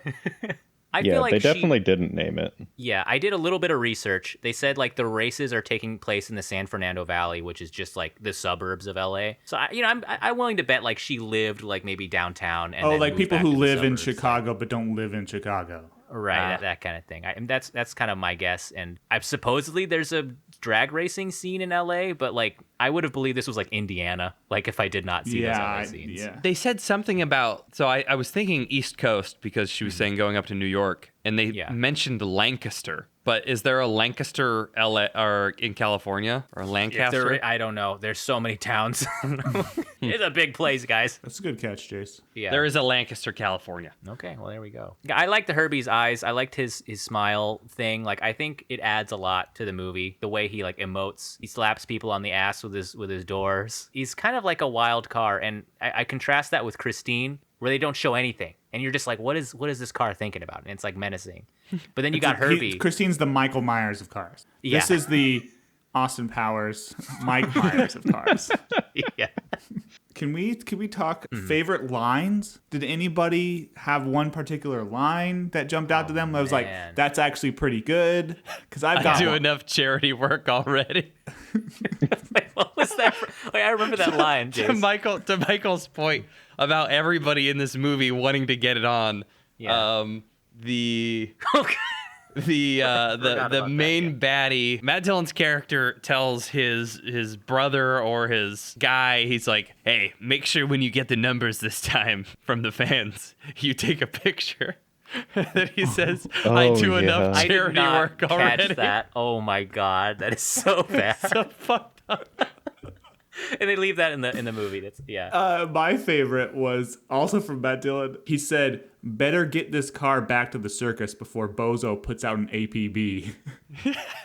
I Yeah, feel like they definitely didn't name it. Yeah, I did a little bit of research. They said like the races are taking place in the San Fernando Valley, which is just like the suburbs of LA. So I'm willing to bet like she lived like maybe downtown. And then like moved people back who to the live in suburbs. Chicago but don't live in Chicago. Right, that kind of thing. And that's kind of my guess. And supposedly there's a drag racing scene in LA, but like I would have believed this was like Indiana, like if I did not see those LA scenes. Yeah. They said something about, so I was thinking East Coast because she was saying going up to New York, and they mentioned Lancaster. But is there a Lancaster LA or in California or Lancaster? I don't know. There's so many towns. It's a big place, guys. That's a good catch, Jace. Yeah. There is a Lancaster, California. Okay, well there we go. I liked the Herbie's eyes. I liked his smile thing. Like I think it adds a lot to the movie. The way he like emotes. He slaps people on the ass with his doors. He's kind of like a wild car, and I contrast that with Christine, where they don't show anything, and you're just like, what is this car thinking about? And it's like menacing. But then you got Herbie. Christine's the Michael Myers of cars. Yeah. This is the Austin Powers, Mike Myers of cars. Yeah. Can we talk favorite lines? Did anybody have one particular line that jumped out to them? I was like, man. that's actually pretty good. Because I've I got do one. enough charity work already. What was that? Like, I remember that line, to Jace. Michael's point about everybody in this movie wanting to get it on. Yeah. The Okay. the about main baddie, Matt Dillon's character tells his brother or his guy, he's like, hey, make sure when you get the numbers this time from the fans, you take a picture. Then he says, I do enough I did charity not work catch already. that. Oh my God, that is so bad. So fucked up. And they leave that in the movie. That's My favorite was also from Matt Dillon. He said, better get this car back to the circus before Bozo puts out an APB.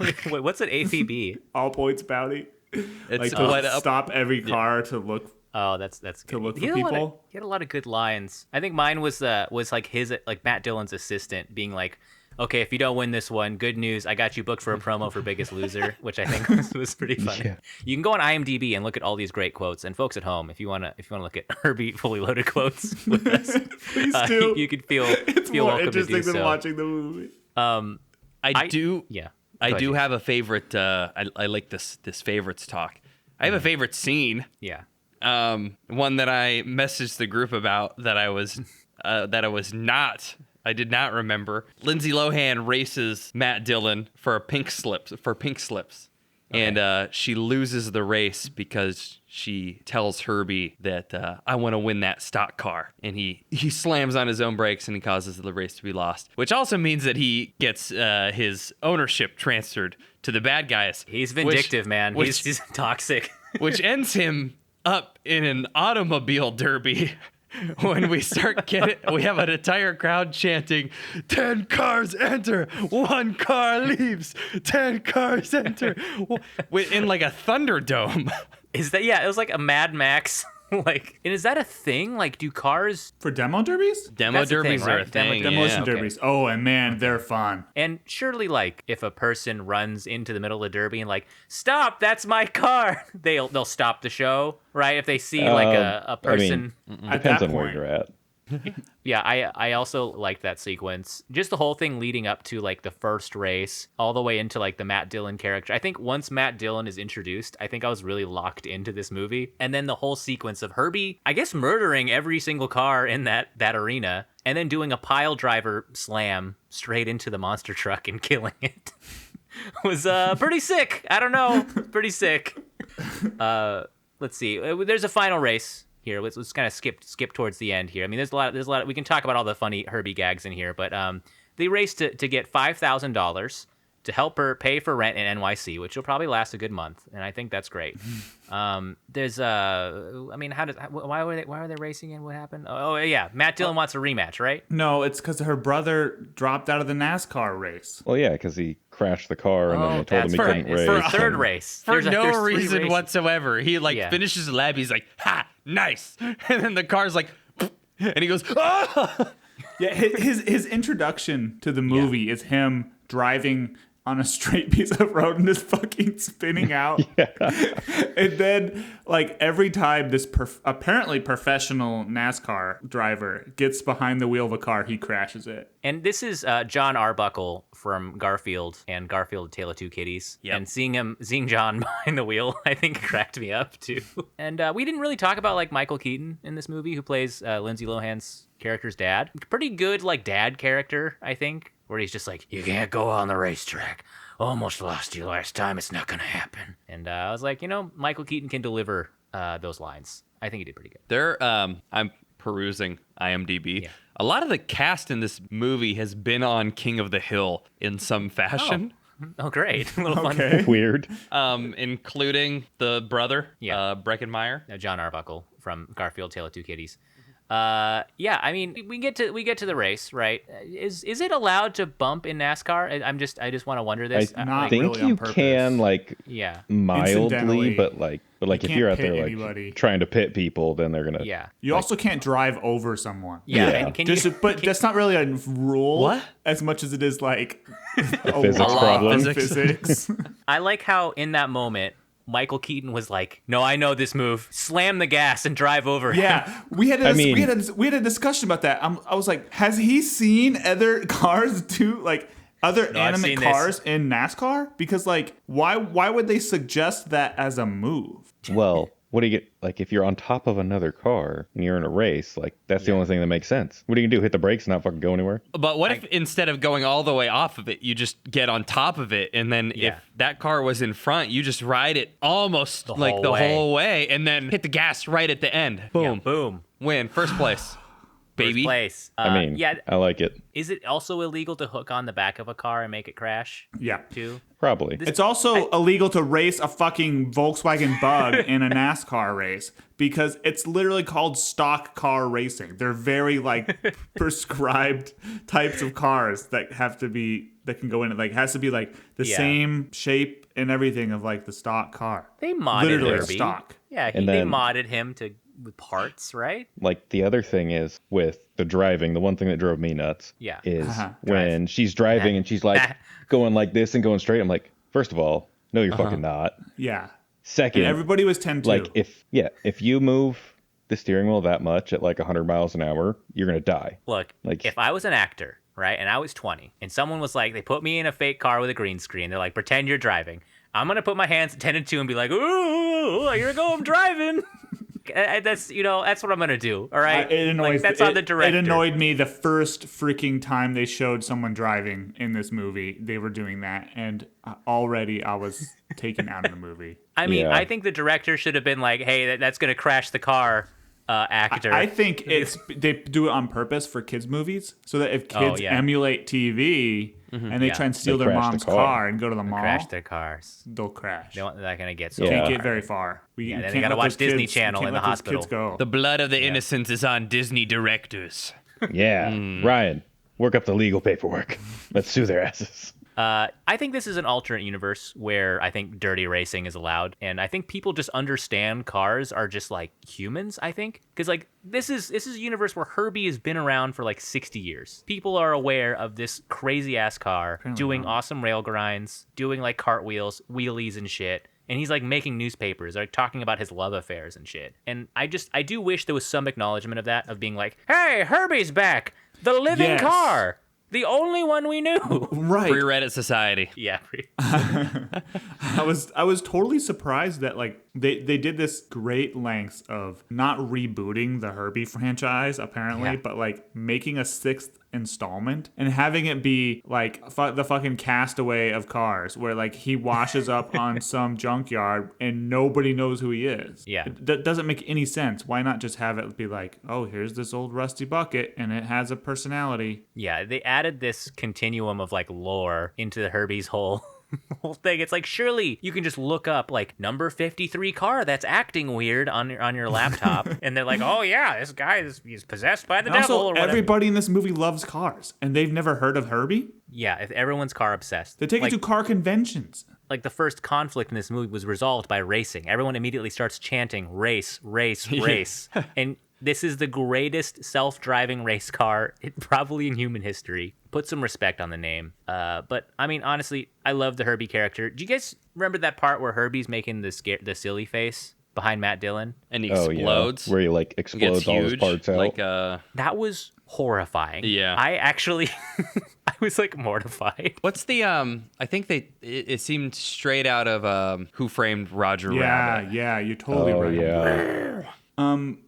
Wait, what's an APB? All points bounty. It's Like what to up. stop every car to look. Oh, that's good. look He for had a lot of- people? he had a lot of good lines. I think mine was like his like Matt Dillon's assistant being like, okay, if you don't win this one, good news, I got you booked for a promo for Biggest Loser, which I think was pretty funny. Yeah. You can go on IMDb and look at all these great quotes. And folks at home, if you wanna look at Herbie fully loaded quotes with us, Please do. you could feel It's feel more welcome to interesting do than so. watching the movie. I do. Yeah. I Go ahead, do James. have a favorite. I like this favorites talk. I have a favorite scene. Yeah. One that I messaged the group about that I did not remember. Lindsay Lohan races Matt Dillon for pink slips. And she loses the race because she tells Herbie that I want to win that stock car, and he slams on his own brakes and he causes the race to be lost, which also means that he gets his ownership transferred to the bad guys. He's vindictive, man. He's toxic. Which ends him up in an automobile derby when we start getting, we have an entire crowd chanting, 10 cars enter, 1 car leaves, 10 cars enter, in like a Thunderdome. Is that, yeah, it was like a Mad Max. Like, and is that a thing? Like, do cars... For demo derbies? Demo That's a derbies thing, are a right? thing. Demolition Okay. derbies. Oh, and man, they're fun. And surely, like, if a person runs into the middle of the derby and like, stop, that's my car, they'll stop the show, right? If they see like a person. At Depends that on where point, you're at. Yeah, I also like that sequence. Just the whole thing leading up to like the first race, all the way into like the Matt Dillon character. I think once Matt Dillon is introduced, I think I was really locked into this movie. And then the whole sequence of Herbie, I guess, murdering every single car in that arena, and then doing a pile driver slam straight into the monster truck and killing it was pretty sick. I don't know, pretty sick. Let's see. There's a final race here. Let's kind of skip towards the end here. I mean, there's a lot. We can talk about all the funny Herbie gags in here, but they race to get $5,000 to help her pay for rent in NYC, which will probably last a good month, and I think that's great. There's I mean, why were they racing and what happened? Oh yeah, Matt Dillon wants a rematch, right? No, it's because her brother dropped out of the NASCAR race. Well, yeah, because he crashed the car and then they told him he couldn't race. For a third and- race. For There's no three reason races. whatsoever. He like Yeah. finishes the lap. He's like, ha, nice. And then the car's like, and he goes, ah. Yeah, his introduction to the movie is him driving on a straight piece of road and just fucking spinning out. And then, like, every time this apparently professional NASCAR driver gets behind the wheel of a car, he crashes it. And this is John Arbuckle from Garfield and Garfield: A Tale of Two Kitties. Yep. And seeing John behind the wheel, I think cracked me up too. And we didn't really talk about like Michael Keaton in this movie, who plays Lindsay Lohan's character's dad. Pretty good like dad character, I think, where he's just like, you can't go on the racetrack. Almost lost you last time. It's not gonna happen. And I was like, Michael Keaton can deliver those lines. I think he did pretty good. There, I'm perusing IMDb. Yeah. A lot of the cast in this movie has been on King of the Hill in some fashion. Oh, great. A little fun. Okay. Weird. Including the brother, Yeah. Breckenmeyer. John Arbuckle from Garfield: Tale of Two Kitties. Yeah, I mean, we get to the race, right? Is it allowed to bump in NASCAR? I just want to wonder this. I Not think really on you purpose. can like Yeah, mildly, Incidentally, but like if can't you're out pit there like anybody. trying to pit people, then they're gonna. yeah, You also can't drive over someone. yeah. Yeah. And can Just, you? but that's not really a rule. What? As much as it is like a physics law of problem. Physics. I like how in that moment Michael Keaton was like, "No, I know this move. Slam the gas and drive over him." Yeah, we had a discussion about that. I was like, has he seen other cars do like other No, I've animate seen cars in NASCAR? Because like, why would they suggest that as a move? Well, what do you get? Like if you're on top of another car and you're in a race, like that's the only thing that makes sense. What are you gonna do? Hit the brakes and not fucking go anywhere? But what if instead of going all the way off of it, you just get on top of it, and then Yeah. if that car was in front, you just ride it almost The like whole the way. whole way, and then hit the gas right at the end. Boom, Yeah, boom. win, first place, baby. First place. I mean, yeah. I like it. Is it also illegal to hook on the back of a car and make it crash Yeah. too? Probably. It's also illegal to race a fucking Volkswagen Bug in a NASCAR race because it's literally called stock car racing. They're very like prescribed types of cars that can go in it. Like it has to be like the Yeah. same shape and everything of like the stock car. They modded Literally Herbie. stock. Yeah, And they then- modded him with parts, right? Like the other thing is with the driving, the one thing that drove me nuts Yeah. is Uh-huh. when she's driving and she's like going like this and going straight. I'm like, first of all, no, you're fucking not. Yeah. Second, And everybody was 10 like if you move the steering wheel that much at like 100 miles an hour, you're gonna die. Look, Like- if I was an actor, right, and I was 20, and someone was like, they put me in a fake car with a green screen, they're like, pretend you're driving. I'm gonna put my hands at 10 and 2 and be like, ooh, here we go, I'm driving. That's what I'm gonna do. All right, It annoys that's on the director. It annoyed me the first freaking time they showed someone driving in this movie. They were doing that, and already I was taken out of the movie. I mean, Yeah. I think the director should have been like, hey, that's gonna crash the car, actor. I think they do it on purpose for kids movies, so that if kids yeah. emulate TV, and they Yeah. try and steal They their crash the mom's car. car and go to the mall, Crash their cars. they'll crash. They're not gonna get so Yeah. Can't far. get very far. We Yeah, then they can't gotta let watch those Disney kids- Channel can't in the let those kids hospital. go. The blood of the innocent is on Disney directors. Yeah. Ryan, work up the legal paperwork. Let's sue their asses. I think this is an alternate universe where I think dirty racing is allowed, and I think people just understand cars are just like humans. I think because like this is a universe where Herbie has been around for like 60 years. People are aware of this crazy ass car doing awesome rail grinds, doing like cartwheels, wheelies and shit. And he's like making newspapers, like talking about his love affairs and shit. And I do wish there was some acknowledgement of that, of being like, hey, Herbie's back, the living Yes. car. The only one we knew. Right. Free Reddit society. Yeah. I was totally surprised that like they did this great lengths of not rebooting the Herbie franchise apparently, Yeah. but like making a sixth installment and having it be like the fucking Castaway of cars, where like he washes up on some junkyard and nobody knows who he is. Yeah. That doesn't make any sense. Why not just have it be like, oh, here's this old rusty bucket and it has a personality. Yeah, they added this continuum of like lore into Herbie's whole thing. It's like, surely you can just look up like number 53 car that's acting weird on your laptop, and they're like, oh yeah, this guy he's possessed by the And devil. also, Or whatever. everybody in this movie loves cars and they've never heard of Herbie. Yeah, if everyone's car obsessed. They take like, it to car conventions. like the first conflict in this movie was resolved by racing. Everyone immediately starts chanting race, race, race, and this is the greatest self-driving race car probably in human history. Put some respect on the name. But I mean, honestly, I love the Herbie character. Do you guys remember that part where Herbie's making the silly face behind Matt Dillon? And he Oh, explodes. yeah. Where he like Gets explodes all his huge. parts out. Like, That was horrifying. Yeah. I actually, I was like mortified. what's the, I think it seemed straight out of Who Framed Roger Rabbit. Yeah, you're totally Oh, right. yeah.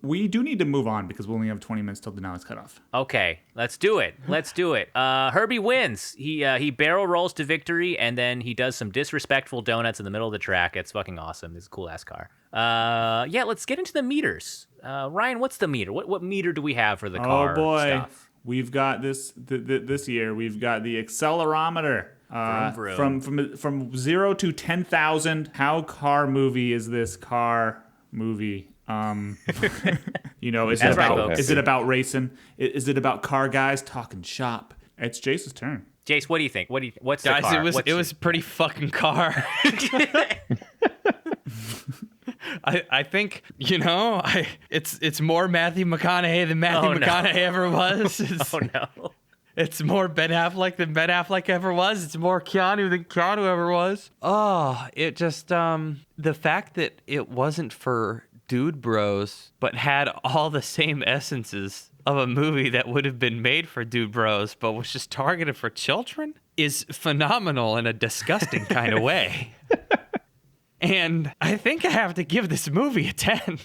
We do need to move on because we only have 20 minutes till the now is cut off. Okay, let's do it. Herbie wins. He barrel rolls to victory, and then he does some disrespectful donuts in the middle of the track. It's fucking awesome. This is a cool ass car. Yeah, let's get into the meters. Ryan, what's the meter? What meter do we have for the car Oh boy, stuff? we've got this year. We've got the accelerometer. Vroom, vroom. From 0 to 10,000. How car movie is this car movie? You know, is That's it right, about folks. is it about racing? Is it about car guys talking shop? It's Jace's turn. Jace, what do you think? What's the Guys, car? it was a pretty fucking car. I think, you know, it's more Matthew McConaughey than Matthew Oh, no. McConaughey ever was. It's, Oh no. it's more Ben Affleck than Ben Affleck ever was. It's more Keanu than Keanu ever was. Oh, it just the fact that it wasn't for dude bros but had all the same essences of a movie that would have been made for dude bros but was just targeted for children is phenomenal in a disgusting kind of way. And I think I have to give this movie a 10.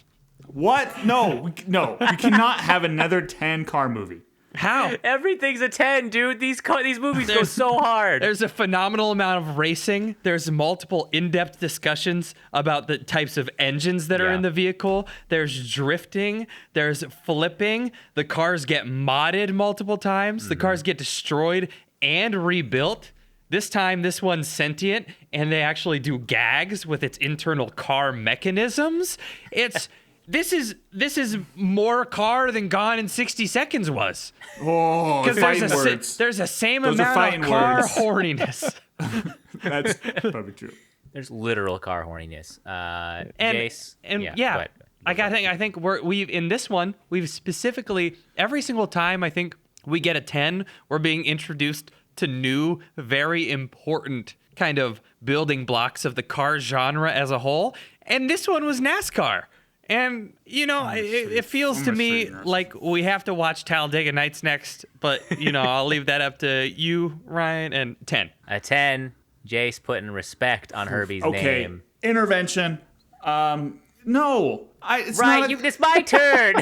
What? No, we cannot have another 10 car movie. How? Everything's a 10, dude. These movies go so hard. There's a phenomenal amount of racing. There's multiple in-depth discussions about the types of engines that are Yeah. in the vehicle. There's drifting. There's flipping. The cars get modded multiple times. The cars get destroyed and rebuilt. This time, this one's sentient, and they actually do gags with its internal car mechanisms. This is more car than Gone in 60 Seconds was. Oh, Because fighting words. there's a same Those are amount fighting of car words. horniness. That's probably true. There's literal car horniness. And Jace. yeah, go ahead. I think we've in this one we've specifically every single time I think we get a 10, we're being introduced to new, very important kind of building blocks of the car genre as a whole. And this one was NASCAR. And, you know, it feels to me like we have to watch Talladega Nights next. But, you know, I'll leave that up to you, Ryan, and 10. A 10. Jace putting respect on Herbie's Okay, name. intervention. No, it's Right, not. it's my turn.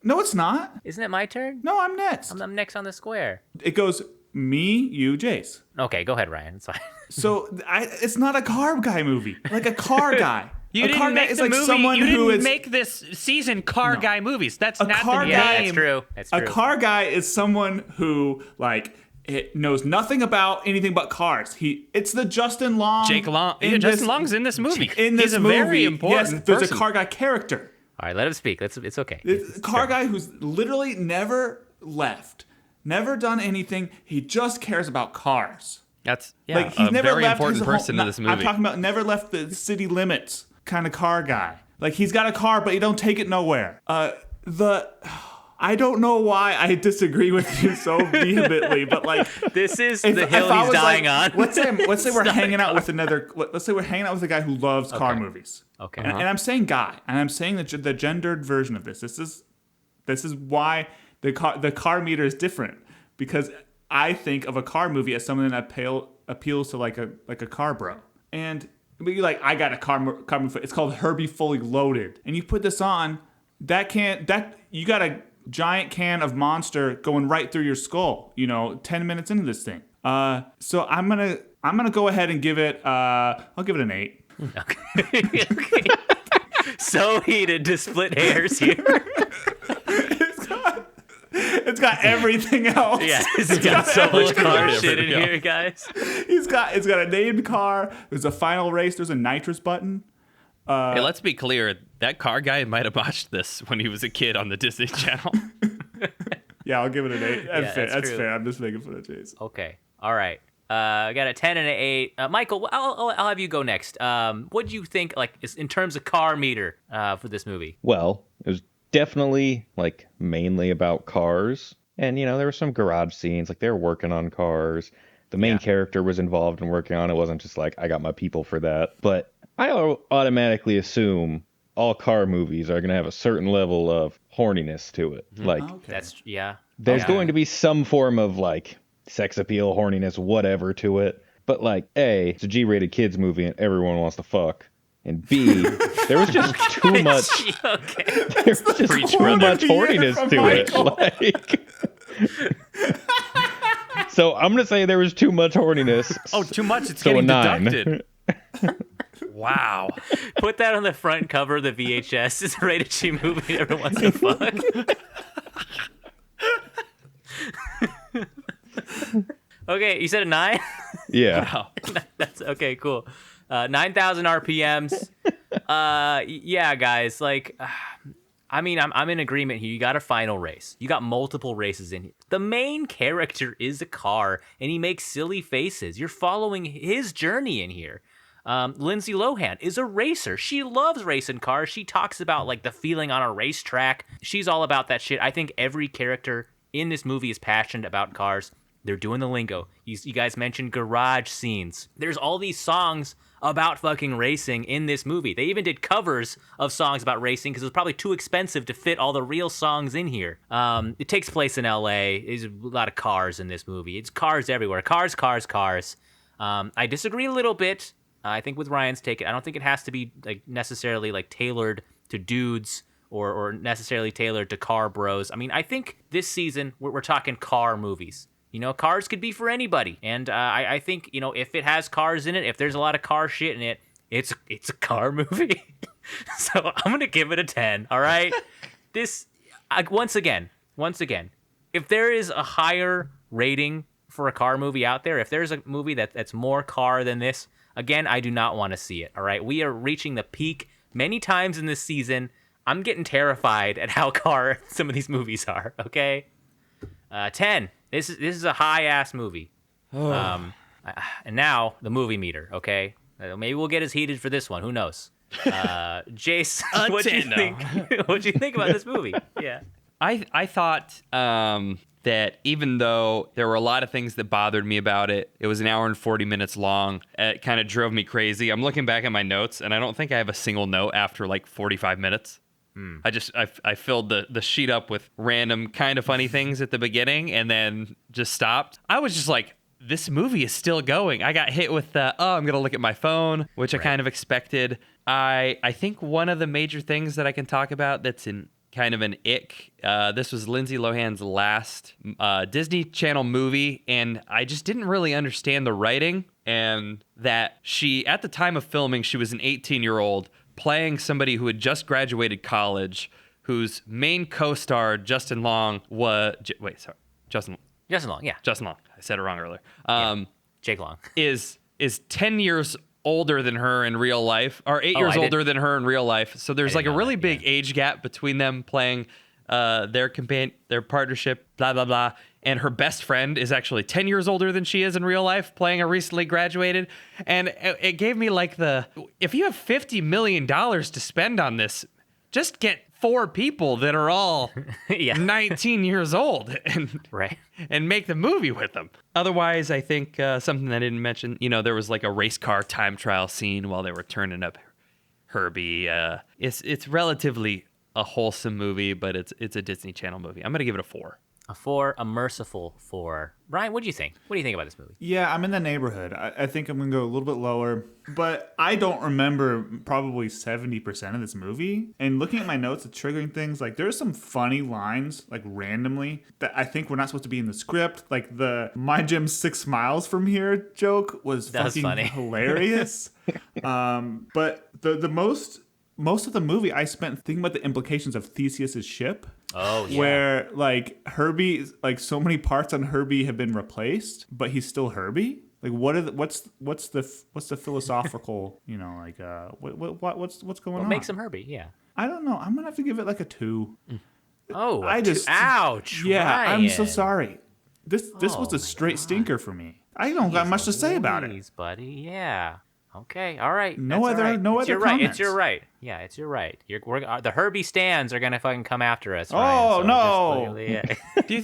No, it's not. Isn't it my turn? No, I'm next. I'm next on the square. It goes me, you, Jace. Okay, go ahead, Ryan. It's fine. So it's not a car guy movie. Like a car guy. You a didn't car guy make is the like movie. someone You who didn't is make this season car guy movies. That's A not car the guy- Yeah, name. that's true. That's true. a car guy is someone who like It knows nothing about anything but cars. It's the Justin Long. Jake Long. Yeah, Justin Long's in this movie. He's a very important Yes, there's person. a car guy character. All right, let him speak. It's okay. It's a car guy who's literally never left, never done anything. He just cares about cars. That's Like he's a never very left important his person home, in this movie. I'm talking about never left the city limits kind of car guy. Like he's got a car, but he don't take it nowhere. I don't know why I disagree with you so vehemently, but like This is the hill he's dying on. Let's say we're hanging out with Let's say we're hanging out with a guy who loves car movies. Okay. And I'm saying guy, and I'm saying the gendered version of this. This is why the car meter is different, because I think of a car movie as something that appeals to like a car bro. And be like, I got a car movie. It's called Herbie Fully Loaded, and you put this on. You got a giant can of Monster going right through your skull. 10 minutes into this thing. So I'm gonna go ahead and give it. I'll give it an 8. Okay. So heated to split hairs here. It's got everything else. Yeah, it's got so much car different, shit in yeah. here, guys. It's got a named car. There's a final race. There's a nitrous button. Hey, let's be clear. That car guy might have watched this when he was a kid on the Disney Channel. Yeah, I'll give it an 8. That's fair. that's That's true. fair. I'm just making fun of Chase. Okay. All right. I got a 10 and an 8. Michael, I'll have you go next. What do you think, like, in terms of car meter for this movie? Well, it was definitely like mainly about cars, and there were some garage scenes, like they were working on cars. The main character was involved in working on it. It wasn't just like I got my people for that. But I automatically assume all car movies are going to have a certain level of horniness to it. Like there's going to be some form of like sex appeal, horniness, whatever to it. But like A, it's a G-rated kids movie and everyone wants to fuck. And B, there was just too much. Okay. There was just too much horniness to it. Like, so I'm gonna say there was too much horniness. Oh, too much. It's So a getting 9. deducted. Wow. Put that on the front cover of the VHS. It's a rated G movie everyone wants to fuck. Okay, you said a 9? Yeah. Wow. That's okay, cool. 9,000 RPMs. Yeah, guys, like, I mean, I'm in agreement here. You got a final race. You got multiple races in here. The main character is a car, and he makes silly faces. You're following his journey in here. Lindsay Lohan is a racer. She loves racing cars. She talks about like the feeling on a racetrack. She's all about that shit. I think every character in this movie is passionate about cars. They're doing the lingo. You guys mentioned garage scenes. There's all these songs about fucking racing in this movie. They even did covers of songs about racing because it was probably too expensive to fit all the real songs in here. It takes place in LA. There's a lot of cars in this movie. It's cars everywhere. Cars, cars, cars. I disagree a little bit. I think with Ryan's take, I don't think it has to be like necessarily like tailored to dudes or necessarily tailored to car bros. I mean, I think this season we're talking car movies. Cars could be for anybody. And I think, if it has cars in it, if there's a lot of car shit in it, it's a car movie. So I'm going to give it a 10, all right? Once again, if there is a higher rating for a car movie out there, if there's a movie that's more car than this, again, I do not want to see it, all right? We are reaching the peak many times in this season. I'm getting terrified at how car some of these movies are, okay? 10. This is a high-ass movie. And now, the movie meter, okay? Maybe we'll get as heated for this one. Who knows? Jace, what do you think? What do you think about this movie? Yeah. I thought that even though there were a lot of things that bothered me about it, it was an hour and 40 minutes long. It kind of drove me crazy. I'm looking back at my notes, and I don't think I have a single note after like 45 minutes. I filled the sheet up with random kind of funny things at the beginning and then just stopped. I was just like, this movie is still going. I got hit with I'm going to look at my phone, which I kind of expected. I think one of the major things that I can talk about that's in kind of an ick, this was Lindsay Lohan's last Disney Channel movie, and I just didn't really understand the writing, and that she, at the time of filming, she was an 18-year-old playing somebody who had just graduated college, whose main co-star, Justin Long, was... Justin Long, yeah. Justin Long. I said it wrong earlier. Jake Long. Is 10 years older than her in real life, or 8 years older than her in real life. So there's like a really big age gap between them playing their partnership, blah, blah, blah. And her best friend is actually 10 years older than she is in real life, playing a recently graduated. And it gave me like if you have $50 million to spend on this, just get 4 people that are all 19 years old and make the movie with them. Otherwise, I think something I didn't mention, there was like a race car time trial scene while they were turning up Herbie. It's relatively a wholesome movie, but it's a Disney Channel movie. I'm going to give it a 4. A 4, a merciful 4. Ryan, what do you think? What do you think about this movie? Yeah, I'm in the neighborhood. I think I'm going to go a little bit lower, but I don't remember probably 70% of this movie. And looking at my notes, it's triggering things. Like, there's some funny lines, like, randomly, that I think were not supposed to be in the script. Like, the My Gym's 6 miles from here joke was fucking funny. Hilarious. But the most of the movie I spent thinking about the implications of Theseus's ship. Oh, yeah. Where like Herbie, like so many parts on Herbie have been replaced, but he's still Herbie. Like what's the philosophical, what's going on? What makes him Herbie? Yeah. I don't know. I'm gonna have to give it like a 2. Oh, ouch. Yeah, Ryan. I'm so sorry. This was a straight stinker for me. I don't got much to say about it, buddy. Yeah. Okay, all right. No other comments. comments. It's your right. Yeah, it's your right. The Herbie stands are gonna fucking come after us. Oh, Ryan, no! Do you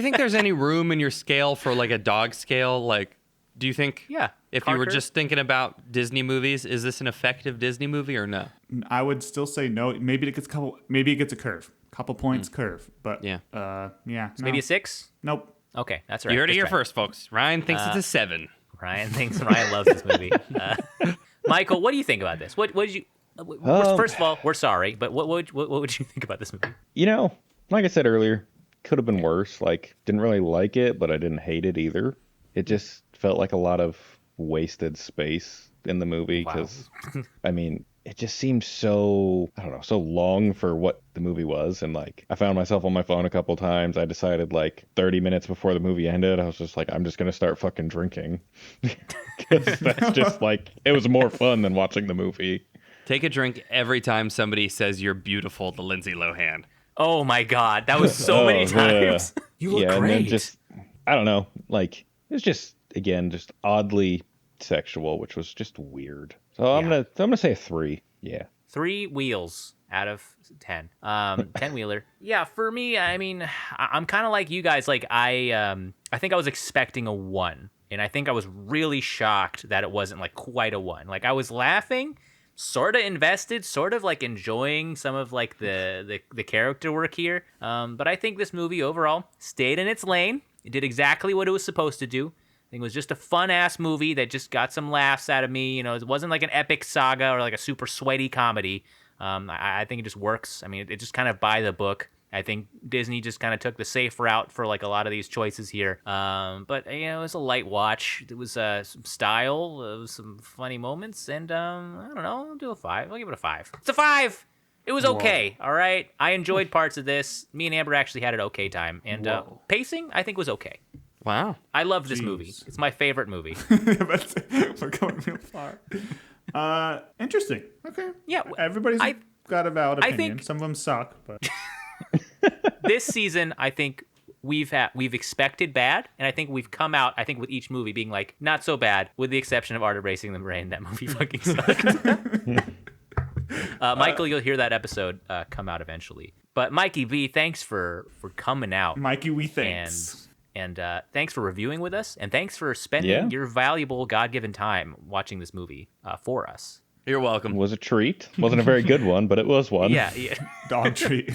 think there's any room in your scale for like a dog scale? Like, do you think? Yeah. If you were just thinking about Disney movies, is this an effective Disney movie or no? I would still say no. Maybe it gets a curve, couple points curve, but yeah. No. Maybe a 6. Nope. Okay, that's right. You heard it here first, folks. Ryan thinks it's a 7. Ryan loves this movie. Michael, what do you think about this? What did you? First of all, we're sorry, but what would you think about this movie? Like I said earlier, could have been worse. Like, didn't really like it, but I didn't hate it either. It just felt like a lot of wasted space in the movie because, I mean, it just seemed so, I don't know, so long for what the movie was. And like, I found myself on my phone a couple times. I decided like 30 minutes before the movie ended, I was just like, I'm just going to start fucking drinking. Because that's just like, it was more fun than watching the movie. Take a drink every time somebody says you're beautiful to Lindsay Lohan. Oh my God, that was so many times. You look great. And then just, I don't know, like, it's just, again, just oddly sexual, which was just weird. So I'm gonna say a 3. Yeah. 3 wheels out of 10. 10-wheeler. Yeah, for me, I mean, I'm kind of like you guys. Like I think I was expecting a 1, and I think I was really shocked that it wasn't like quite a 1. Like I was laughing, sort of invested, sort of like enjoying some of like the character work here. But I think this movie overall stayed in its lane. It did exactly what it was supposed to do. I think it was just a fun-ass movie that just got some laughs out of me. It wasn't like an epic saga or like a super sweaty comedy. I think it just works. I mean, it just kind of by the book. I think Disney just kind of took the safe route for like a lot of these choices here. But, it was a light watch. It was some style. It was some funny moments. And I don't know. I'll do a 5. I'll give it a 5. It's a 5! It was okay, all right? I enjoyed parts of this. Me and Amber actually had an okay time. And pacing, I think, was okay. Wow. I love this movie. It's my favorite movie. We're going real far. Interesting. Okay. Yeah. Everybody's got a valid opinion. think, some of them suck, but this season, I think we've expected bad, and I think we've come out, I think, with each movie being like, not so bad, with the exception of Art of Racing the Rain. That movie fucking sucked. Michael, you'll hear that episode come out eventually. But Mikey B, thanks for coming out. Mikey, we thanks. And thanks for reviewing with us, and thanks for spending your valuable God-given time watching this movie for us. You're welcome. It was a treat. Wasn't a very good one, but it was one. Yeah. Dog treat.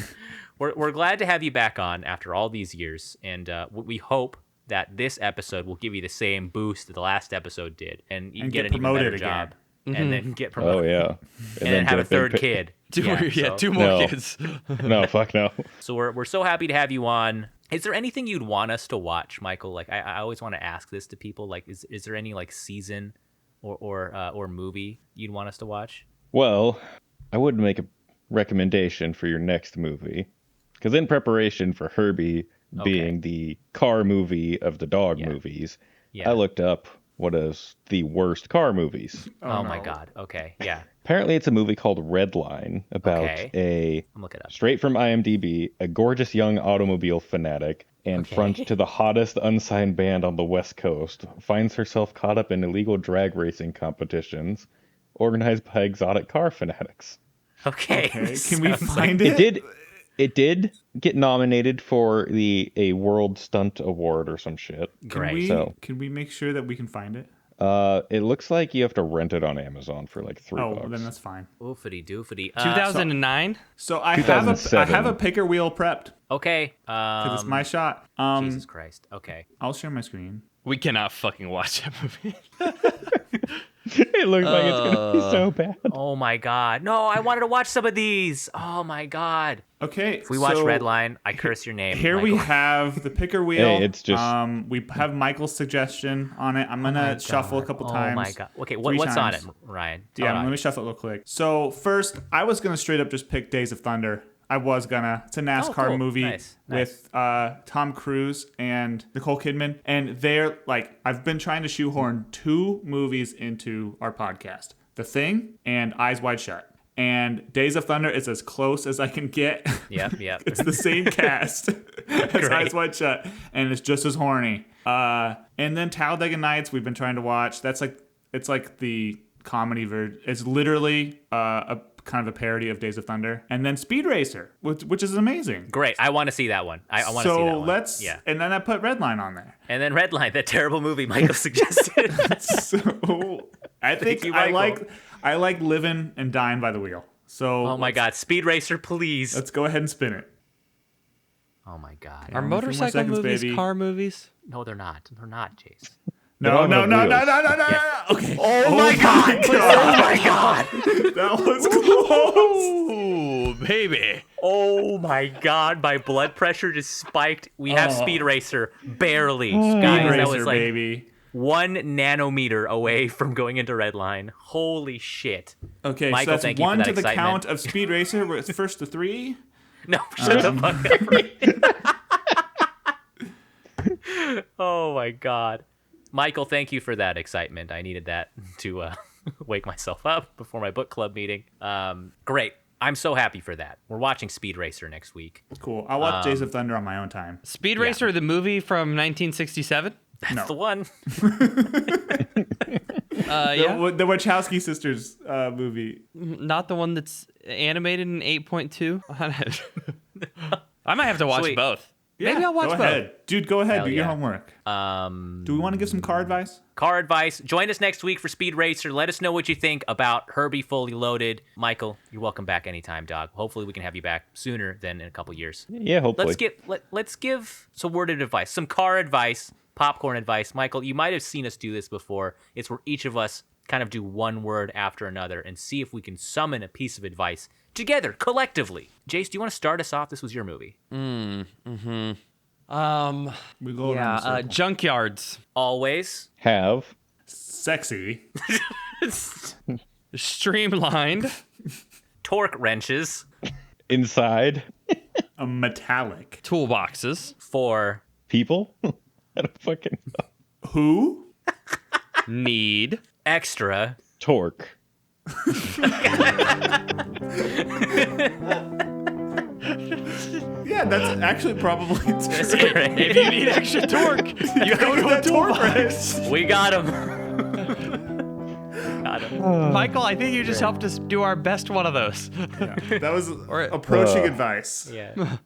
We're glad to have you back on after all these years, and we hope that this episode will give you the same boost that the last episode did, and you get an even better job. And then get promoted. Oh, yeah. And then have a third kid. Two more kids. No, fuck no. So we're so happy to have you on. Is there anything you'd want us to watch, Michael? Like I always want to ask this to people. Like, is there any like season or movie you'd want us to watch? Well, I would make a recommendation for your next movie, because in preparation for Herbie, being the car movie of the dog Yeah. movies, Yeah. I looked up what is the worst car movies. Oh my no. God. Okay. Yeah. Apparently, it's a movie called Redline about Okay. I'm looking it up. straight from IMDb, a gorgeous young automobile fanatic and front to the hottest unsigned band on the West Coast finds herself caught up in illegal drag racing competitions organized by exotic car fanatics. Okay. Okay, can we Sounds find It did get nominated for a World Stunt Award or some shit. Great. Can we make sure that we can find it? It looks like you have to rent it on Amazon for like $3. Oh, then that's fine. Oofity doofity. 2009. So I have a 2007. picker wheel prepped Okay. because it's my shot. Jesus Christ. Okay. I'll share my screen. We cannot fucking watch that movie. It looks like it's gonna be so bad. Oh my God. No, I wanted to watch some of these. Oh my God. Okay, If we watch Redline, I curse your name. Here we Michael. have the picker wheel. Hey, it's just- we have Michael's suggestion on it. I'm gonna shuffle a couple times. Oh my God. Okay, 3 what's on times. it, Ryan? Yeah, Hold on. let me shuffle it real quick. So first, I was gonna straight up just pick Days of Thunder. I was gonna. It's a NASCAR cool. movie Nice. with Tom Cruise and Nicole Kidman, and they're like, I've been trying to shoehorn 2 movies into our podcast: The Thing and Eyes Wide Shut. And Days of Thunder is as close as I can get. Yep. It's the same cast as Great. Eyes Wide Shut, and it's just as horny. And then Talladega Nights, we've been trying to watch. It's like the comedy version. It's literally a kind of a parody of Days of Thunder. And then Speed Racer, which is amazing. Great. I want to see that one. I want to see that one. Let's. Yeah. And then I put Redline on there. And then Redline, that terrible movie Michael suggested. So I think you, I Michael. like living and dying by the wheel. So Oh my God. Speed Racer, please. let's go ahead and spin it. Oh my God. Are Only a few more motorcycle seconds, movies baby. car movies? No, they're not. They're not, Jace. No. don't have wheels. Okay. Oh my God. Oh my God. That was close. Ooh, baby. Oh my God. My blood pressure just spiked. We have Speed Racer. Barely. Guys, Speed that Racer, was like baby. 1 nanometer away from going into Redline. Holy shit. Okay, Michael, so that's thank you for 1 that to the excitement. count of Speed Racer, where it's first to 3. No, shut the fuck up. Oh my God. Michael, thank you for that excitement. I needed that to wake myself up before my book club meeting. Great. I'm so happy for that. We're watching Speed Racer next week. Cool. I'll watch Days of Thunder on my own time. Speed Racer, the movie from 1967. That's the one. Yeah. The Wachowski sisters movie. Not the one that's animated in 8.2. I might have to watch Sweet. both. Maybe I'll watch Go both. ahead. Dude, go ahead. Hell Do your yeah. homework. Do we want to give some car advice? Car advice. Join us next week for Speed Racer. Let us know what you think about Herbie Fully Loaded. Michael, you're welcome back anytime, dog. Hopefully we can have you back sooner than in a couple years. Yeah, hopefully. Let's give some worded advice, some car advice, popcorn advice. Michael, you might have seen us do this before. It's where each of us kind of do one word after another and see if we can summon a piece of advice together, collectively. Jace, do you want to start us off? This was your movie. We go around the circle. Junkyards. Always. Have Sexy. Streamlined. Torque wrenches inside A metallic. Toolboxes. for people. I don't fucking know. Who? Need. extra. Torque. Yeah, that's actually probably That's true. great. If you need extra torque, you go to a That torque toolbox. wrench. We got him. Got him. Michael, I think you just helped us do our best one of those. Yeah, that was Or- approaching advice. Yeah.